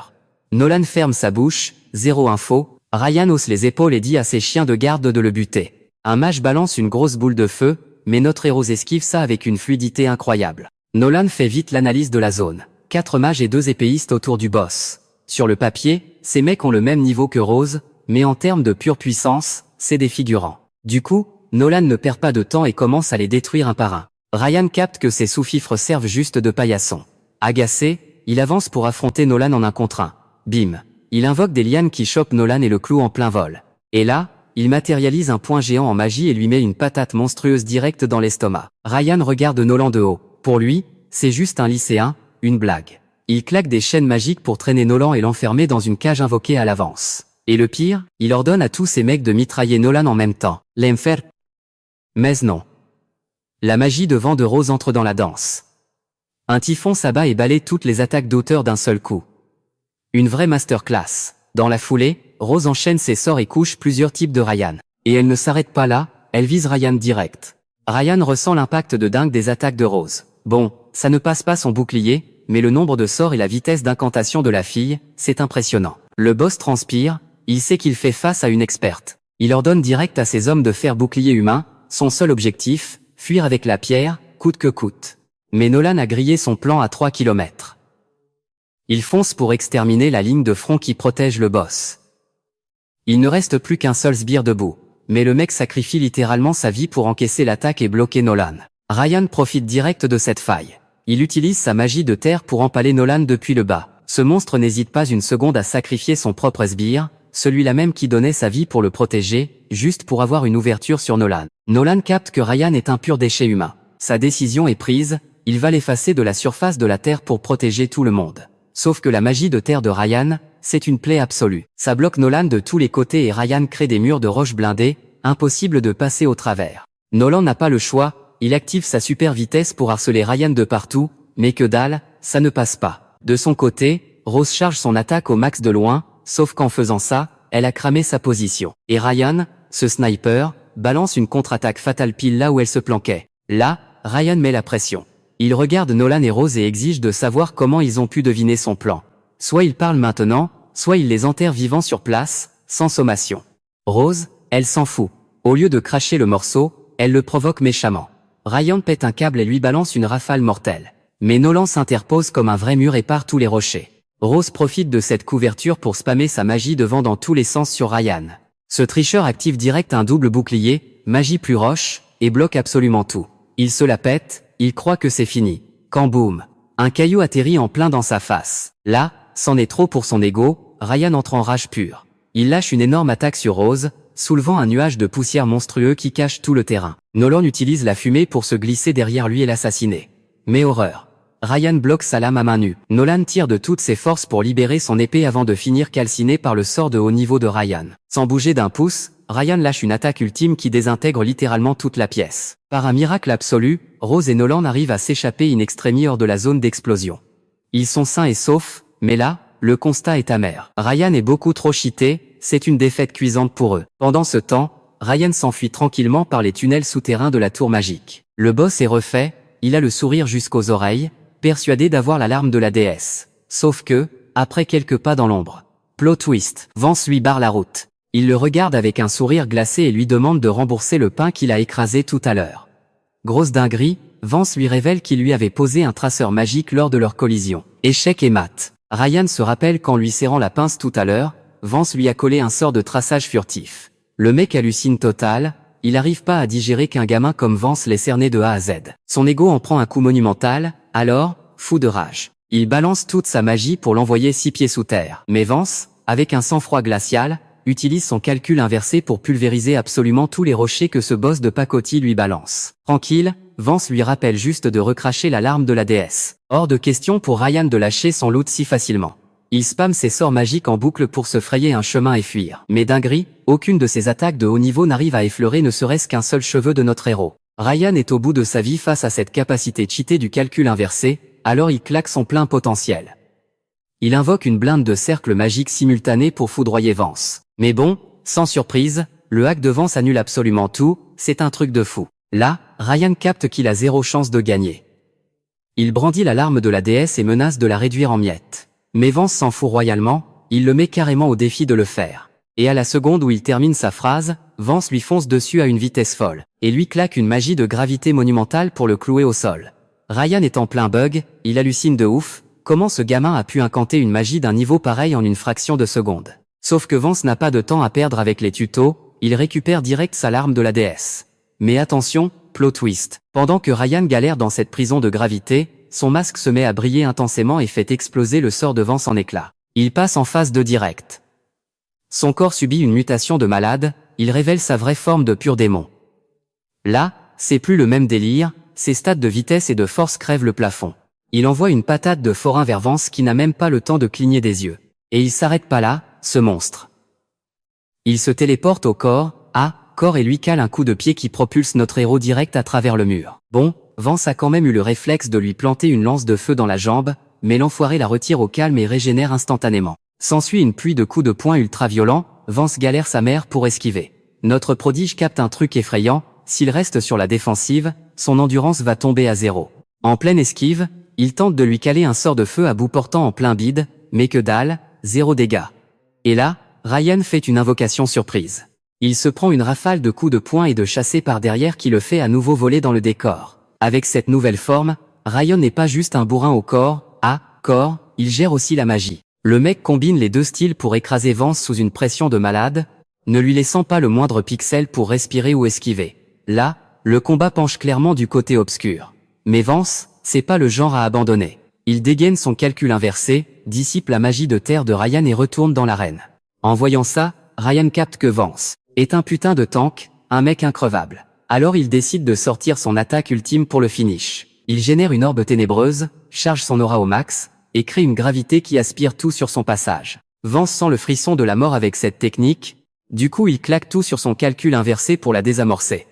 Speaker 1: Nolan ferme sa bouche, 0 info, Ryan hausse les épaules et dit à ses chiens de garde de le buter. Un mage balance une grosse boule de feu, mais notre héros esquive ça avec une fluidité incroyable. Nolan fait vite l'analyse de la zone. 4 mages et 2 épéistes autour du boss. Sur le papier, ces mecs ont le même niveau que Rose, mais en termes de pure puissance, c'est des figurants. Du coup, Nolan ne perd pas de temps et commence à les détruire un par un. Ryan capte que ces sous-fifres servent juste de paillasson. Agacé, il avance pour affronter Nolan en 1 contre 1. Bim. Il invoque des lianes qui chopent Nolan et le clouent en plein vol. Et là, il matérialise un point géant en magie et lui met une patate monstrueuse directe dans l'estomac. Ryan regarde Nolan de haut. Pour lui, c'est juste un lycéen, une blague. Il claque des chaînes magiques pour traîner Nolan et l'enfermer dans une cage invoquée à l'avance. Et le pire, il ordonne à tous ces mecs de mitrailler Nolan en même temps. L'enfer. Mais non. La magie de vent de Rose entre dans la danse. Un typhon s'abat et balaie toutes les attaques d'Outer d'un seul coup. Une vraie masterclass. Dans la foulée, Rose enchaîne ses sorts et couche plusieurs types de Ryan. Et elle ne s'arrête pas là, elle vise Ryan direct. Ryan ressent l'impact de dingue des attaques de Rose. Bon, ça ne passe pas son bouclier, mais le nombre de sorts et la vitesse d'incantation de la fille, c'est impressionnant. Le boss transpire, il sait qu'il fait face à une experte. Il ordonne direct à ses hommes de faire bouclier humain, son seul objectif, fuir avec la pierre, coûte que coûte. Mais Nolan a grillé son plan à 3 km. Il fonce pour exterminer la ligne de front qui protège le boss. Il ne reste plus qu'un seul sbire debout. Mais le mec sacrifie littéralement sa vie pour encaisser l'attaque et bloquer Nolan. Ryan profite direct de cette faille. Il utilise sa magie de terre pour empaler Nolan depuis le bas. Ce monstre n'hésite pas une seconde à sacrifier son propre sbire, celui-là même qui donnait sa vie pour le protéger, juste pour avoir une ouverture sur Nolan. Nolan capte que Ryan est un pur déchet humain. Sa décision est prise, il va l'effacer de la surface de la terre pour protéger tout le monde. Sauf que la magie de terre de Ryan, c'est une plaie absolue. Ça bloque Nolan de tous les côtés et Ryan crée des murs de roches blindés, impossible de passer au travers. Nolan n'a pas le choix, il active sa super vitesse pour harceler Ryan de partout, mais que dalle, ça ne passe pas. De son côté, Rose charge son attaque au max de loin, sauf qu'en faisant ça, elle a cramé sa position. Et Ryan, ce sniper, balance une contre-attaque fatale pile là où elle se planquait. Là, Ryan met la pression. Il regarde Nolan et Rose et exige de savoir comment ils ont pu deviner son plan. Soit il parle maintenant, soit il les enterre vivants sur place, sans sommation. Rose, elle s'en fout. Au lieu de cracher le morceau, elle le provoque méchamment. Ryan pète un câble et lui balance une rafale mortelle. Mais Nolan s'interpose comme un vrai mur et part tous les rochers. Rose profite de cette couverture pour spammer sa magie de vent dans tous les sens sur Ryan. Ce tricheur active direct un double bouclier, magie plus roche, et bloque absolument tout. Il se la pète, il croit que c'est fini. Quand boum, un caillou atterrit en plein dans sa face. Là, c'en est trop pour son ego, Ryan entre en rage pure. Il lâche une énorme attaque sur Rose, soulevant un nuage de poussière monstrueux qui cache tout le terrain. Nolan utilise la fumée pour se glisser derrière lui et l'assassiner. Mais horreur. Ryan bloque sa lame à main nue. Nolan tire de toutes ses forces pour libérer son épée avant de finir calciné par le sort de haut niveau de Ryan. Sans bouger d'un pouce, Ryan lâche une attaque ultime qui désintègre littéralement toute la pièce. Par un miracle absolu, Rose et Nolan arrivent à s'échapper in extremis hors de la zone d'explosion. Ils sont sains et saufs, mais là, le constat est amer. Ryan est beaucoup trop cheaté, c'est une défaite cuisante pour eux. Pendant ce temps, Ryan s'enfuit tranquillement par les tunnels souterrains de la tour magique. Le boss est refait, il a le sourire jusqu'aux oreilles, persuadé d'avoir l'alarme de la déesse. Sauf que, après quelques pas dans l'ombre, plot twist, Vance lui barre la route. Il le regarde avec un sourire glacé et lui demande de rembourser le pain qu'il a écrasé tout à l'heure. Grosse dinguerie, Vance lui révèle qu'il lui avait posé un traceur magique lors de leur collision. Échec et mat. Ryan se rappelle qu'en lui serrant la pince tout à l'heure, Vance lui a collé un sort de traçage furtif. Le mec hallucine total, il arrive pas à digérer qu'un gamin comme Vance l'ait cerné de A à Z. Son ego en prend un coup monumental, alors, fou de rage. Il balance toute sa magie pour l'envoyer 6 pieds sous terre. Mais Vance, avec un sang-froid glacial, utilise son calcul inversé pour pulvériser absolument tous les rochers que ce boss de pacotille lui balance. Tranquille, Vance lui rappelle juste de recracher l'alarme de la déesse. Hors de question pour Ryan de lâcher son loot si facilement. Il spamme ses sorts magiques en boucle pour se frayer un chemin et fuir. Mais dinguerie, aucune de ses attaques de haut niveau n'arrive à effleurer ne serait-ce qu'un seul cheveu de notre héros. Ryan est au bout de sa vie face à cette capacité cheatée du calcul inversé, alors il claque son plein potentiel. Il invoque une blinde de cercles magiques simultanés pour foudroyer Vance. Mais bon, sans surprise, le hack de Vance annule absolument tout, c'est un truc de fou. Là, Ryan capte qu'il a zéro chance de gagner. Il brandit l'alarme de la déesse et menace de la réduire en miettes. Mais Vance s'en fout royalement, il le met carrément au défi de le faire. Et à la seconde où il termine sa phrase, Vance lui fonce dessus à une vitesse folle, et lui claque une magie de gravité monumentale pour le clouer au sol. Ryan est en plein bug, il hallucine de ouf, comment ce gamin a pu incanter une magie d'un niveau pareil en une fraction de seconde. Sauf que Vance n'a pas de temps à perdre avec les tutos, il récupère direct sa larme de la déesse. Mais attention, plot twist. Pendant que Ryan galère dans cette prison de gravité, son masque se met à briller intensément et fait exploser le sort de Vance en éclats. Il passe en phase de direct. Son corps subit une mutation de malade, il révèle sa vraie forme de pur démon. Là, c'est plus le même délire, ses stats de vitesse et de force crèvent le plafond. Il envoie une patate de forain vers Vance qui n'a même pas le temps de cligner des yeux. Et il s'arrête pas là, ce monstre. Il se téléporte au corps et lui cale un coup de pied qui propulse notre héros direct à travers le mur. Bon, Vance a quand même eu le réflexe de lui planter une lance de feu dans la jambe, mais l'enfoiré la retire au calme et régénère instantanément. S'ensuit une pluie de coups de poing ultra violents, Vance galère sa mère pour esquiver. Notre prodige capte un truc effrayant, s'il reste sur la défensive, son endurance va tomber à 0. En pleine esquive, il tente de lui caler un sort de feu à bout portant en plein bide, mais que dalle, 0 dégâts. Et là, Ryan fait une invocation surprise. Il se prend une rafale de coups de poing et de chassé par derrière qui le fait à nouveau voler dans le décor. Avec cette nouvelle forme, Ryan n'est pas juste un bourrin au corps, il gère aussi la magie. Le mec combine les deux styles pour écraser Vance sous une pression de malade, ne lui laissant pas le moindre pixel pour respirer ou esquiver. Là, le combat penche clairement du côté obscur. Mais Vance, c'est pas le genre à abandonner. Il dégaine son calcul inversé, dissipe la magie de terre de Ryan et retourne dans l'arène. En voyant ça, Ryan capte que Vance est un putain de tank, un mec increvable. Alors il décide de sortir son attaque ultime pour le finish. Il génère une orbe ténébreuse, charge son aura au max, et crée une gravité qui aspire tout sur son passage. Vance sent le frisson de la mort avec cette technique, du coup il claque tout sur son calcul inversé pour la désamorcer.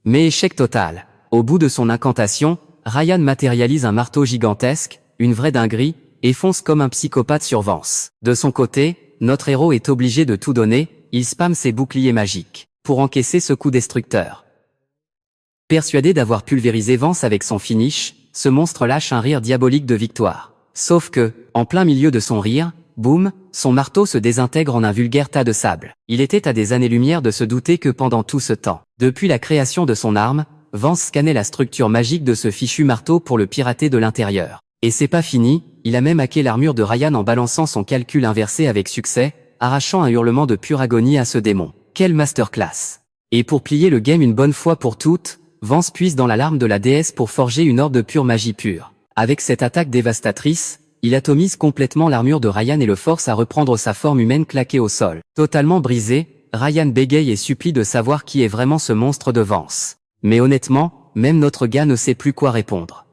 Speaker 1: Mais échec total. Au bout de son incantation, Ryan matérialise un marteau gigantesque, une vraie dinguerie, et fonce comme un psychopathe sur Vance. De son côté, notre héros est obligé de tout donner, il spamme ses boucliers magiques, pour encaisser ce coup destructeur. Persuadé d'avoir pulvérisé Vance avec son finish, ce monstre lâche un rire diabolique de victoire. Sauf que, en plein milieu de son rire, boum, son marteau se désintègre en un vulgaire tas de sable. Il était à des années-lumière de se douter que pendant tout ce temps, depuis la création de son arme, Vance scannait la structure magique de ce fichu marteau pour le pirater de l'intérieur. Et c'est pas fini, il a même hacké l'armure de Ryan en balançant son calcul inversé avec succès, arrachant un hurlement de pure agonie à ce démon. Quelle masterclass! Et pour plier le game une bonne fois pour toutes, Vance puise dans la larme de la déesse pour forger une orbe de pure magie pure. Avec cette attaque dévastatrice, il atomise complètement l'armure de Ryan et le force à reprendre sa forme humaine claquée au sol. Totalement brisé, Ryan bégaye et supplie de savoir qui est vraiment ce monstre de Vance. Mais honnêtement, même notre gars ne sait plus quoi répondre.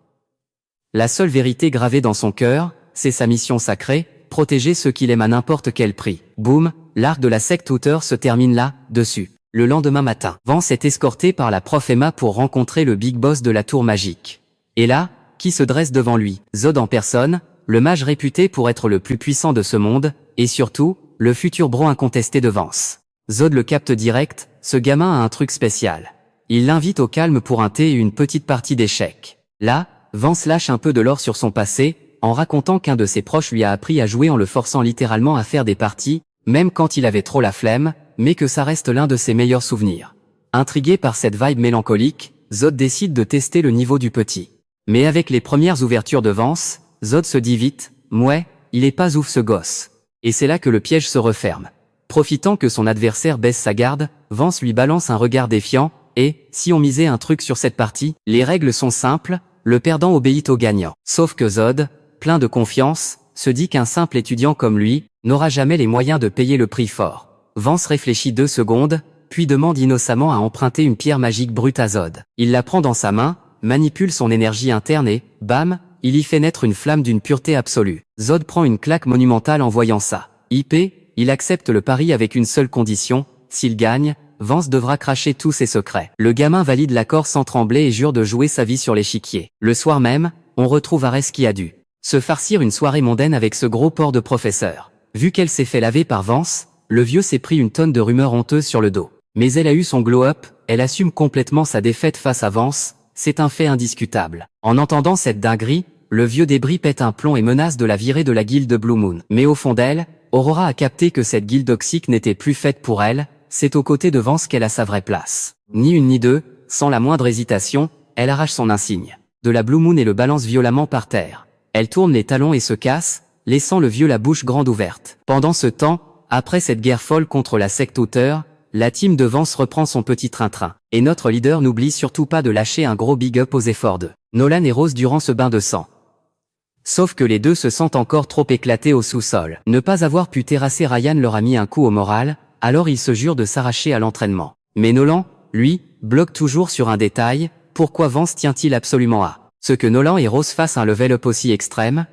Speaker 1: La seule vérité gravée dans son cœur, c'est sa mission sacrée, protéger ceux qu'il aime à n'importe quel prix. Boum, l'arc de la secte Outer se termine là, dessus. Le lendemain matin, Vance est escorté par la prof Emma pour rencontrer le big boss de la tour magique. Et là, qui se dresse devant lui? Zod en personne, le mage réputé pour être le plus puissant de ce monde, et surtout, le futur bro incontesté de Vance. Zod le capte direct, ce gamin a un truc spécial. Il l'invite au calme pour un thé et une petite partie d'échecs. Là, Vance lâche un peu de l'or sur son passé, en racontant qu'un de ses proches lui a appris à jouer en le forçant littéralement à faire des parties, même quand il avait trop la flemme, mais que ça reste l'un de ses meilleurs souvenirs. Intrigué par cette vibe mélancolique, Zod décide de tester le niveau du petit. Mais avec les premières ouvertures de Vance, Zod se dit vite, mouais, il est pas ouf ce gosse. Et c'est là que le piège se referme. Profitant que son adversaire baisse sa garde, Vance lui balance un regard défiant, et, si on misait un truc sur cette partie, les règles sont simples, le perdant obéit au gagnant. Sauf que Zod, plein de confiance, se dit qu'un simple étudiant comme lui, n'aura jamais les moyens de payer le prix fort. Vance réfléchit 2 secondes, puis demande innocemment à emprunter une pierre magique brute à Zod. Il la prend dans sa main, manipule son énergie interne et, bam, il y fait naître une flamme d'une pureté absolue. Zod prend une claque monumentale en voyant ça. Il accepte le pari avec une seule condition, s'il gagne, Vance devra cracher tous ses secrets. Le gamin valide l'accord sans trembler et jure de jouer sa vie sur l'échiquier. Le soir même, on retrouve Ares qui a dû se farcir une soirée mondaine avec ce gros porc de professeur. Vu qu'elle s'est fait laver par Vance, le vieux s'est pris une tonne de rumeurs honteuses sur le dos. Mais elle a eu son glow-up, elle assume complètement sa défaite face à Vance, c'est un fait indiscutable. En entendant cette dinguerie, le vieux débris pète un plomb et menace de la virer de la guilde Blue Moon. Mais au fond d'elle, Aurora a capté que cette guilde toxique n'était plus faite pour elle, c'est aux côtés de Vance qu'elle a sa vraie place. Ni une ni deux, sans la moindre hésitation, elle arrache son insigne de la Blue Moon et le balance violemment par terre. Elle tourne les talons et se casse, laissant le vieux la bouche grande ouverte. Pendant ce temps, après cette guerre folle contre la secte Outer, la team de Vance reprend son petit train-train. Et notre leader n'oublie surtout pas de lâcher un gros big up aux efforts de Nolan et Rose durant ce bain de sang. Sauf que les deux se sentent encore trop éclatés au sous-sol. Ne pas avoir pu terrasser Ryan leur a mis un coup au moral, alors ils se jurent de s'arracher à l'entraînement. Mais Nolan, lui, bloque toujours sur un détail, pourquoi Vance tient-il absolument à ce que Nolan et Rose fassent un level up aussi extrême?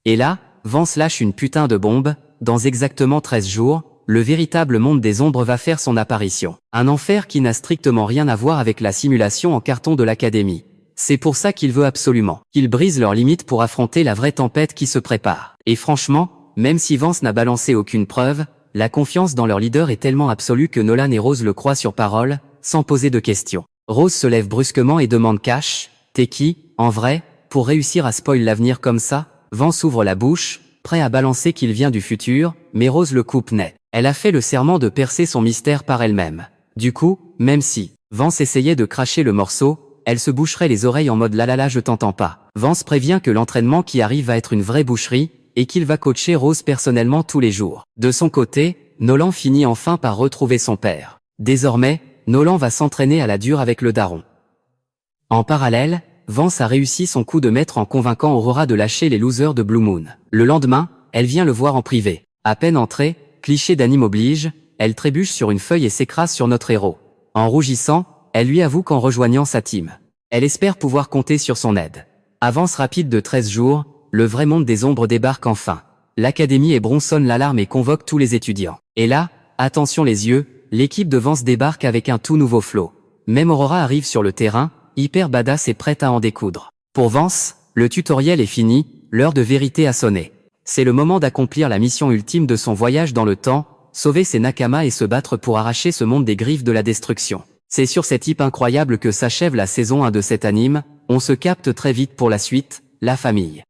Speaker 1: Et là, Vance lâche une putain de bombe, dans exactement 13 jours, le véritable monde des ombres va faire son apparition. Un enfer qui n'a strictement rien à voir avec la simulation en carton de l'académie. C'est pour ça qu'il veut absolument qu'ils brisent leurs limites pour affronter la vraie tempête qui se prépare. Et franchement, Même si Vance n'a balancé aucune preuve, la confiance dans leur leader est tellement absolue que Nolan et Rose le croient sur parole, sans poser de questions. Rose se lève brusquement et demande Cash, t'es qui, en vrai, pour réussir à spoil l'avenir comme ça? Vance ouvre la bouche, prêt à balancer qu'il vient du futur, mais Rose le coupe net. Elle a fait le serment de percer son mystère par elle-même. Du coup, même si Vance essayait de cracher le morceau, elle se boucherait les oreilles en mode la je t'entends pas. Vance prévient que l'entraînement qui arrive va être une vraie boucherie, et qu'il va coacher Rose personnellement tous les jours. De son côté, Nolan finit enfin par retrouver son père. Désormais, Nolan va s'entraîner à la dure avec le daron. En parallèle, Vance a réussi son coup de maître en convainquant Aurora de lâcher les losers de Blue Moon. Le lendemain, elle vient le voir en privé. À peine entrée, cliché d'anime oblige, elle trébuche sur une feuille et s'écrase sur notre héros. En rougissant, elle lui avoue qu'en rejoignant sa team, elle espère pouvoir compter sur son aide. Avance rapide de 13 jours, le vrai monde des ombres débarque enfin. L'Académie et bronçonne l'alarme et convoque tous les étudiants. Et là, attention les yeux, l'équipe de Vance débarque avec un tout nouveau flow. Même Aurora arrive sur le terrain, hyper badass et prête à en découdre. Pour Vance, le tutoriel est fini, l'heure de vérité a sonné. C'est le moment d'accomplir la mission ultime de son voyage dans le temps, sauver ses nakamas et se battre pour arracher ce monde des griffes de la destruction. C'est sur cette hype incroyable que s'achève la saison 1 de cet anime, on se capte très vite pour la suite, la famille.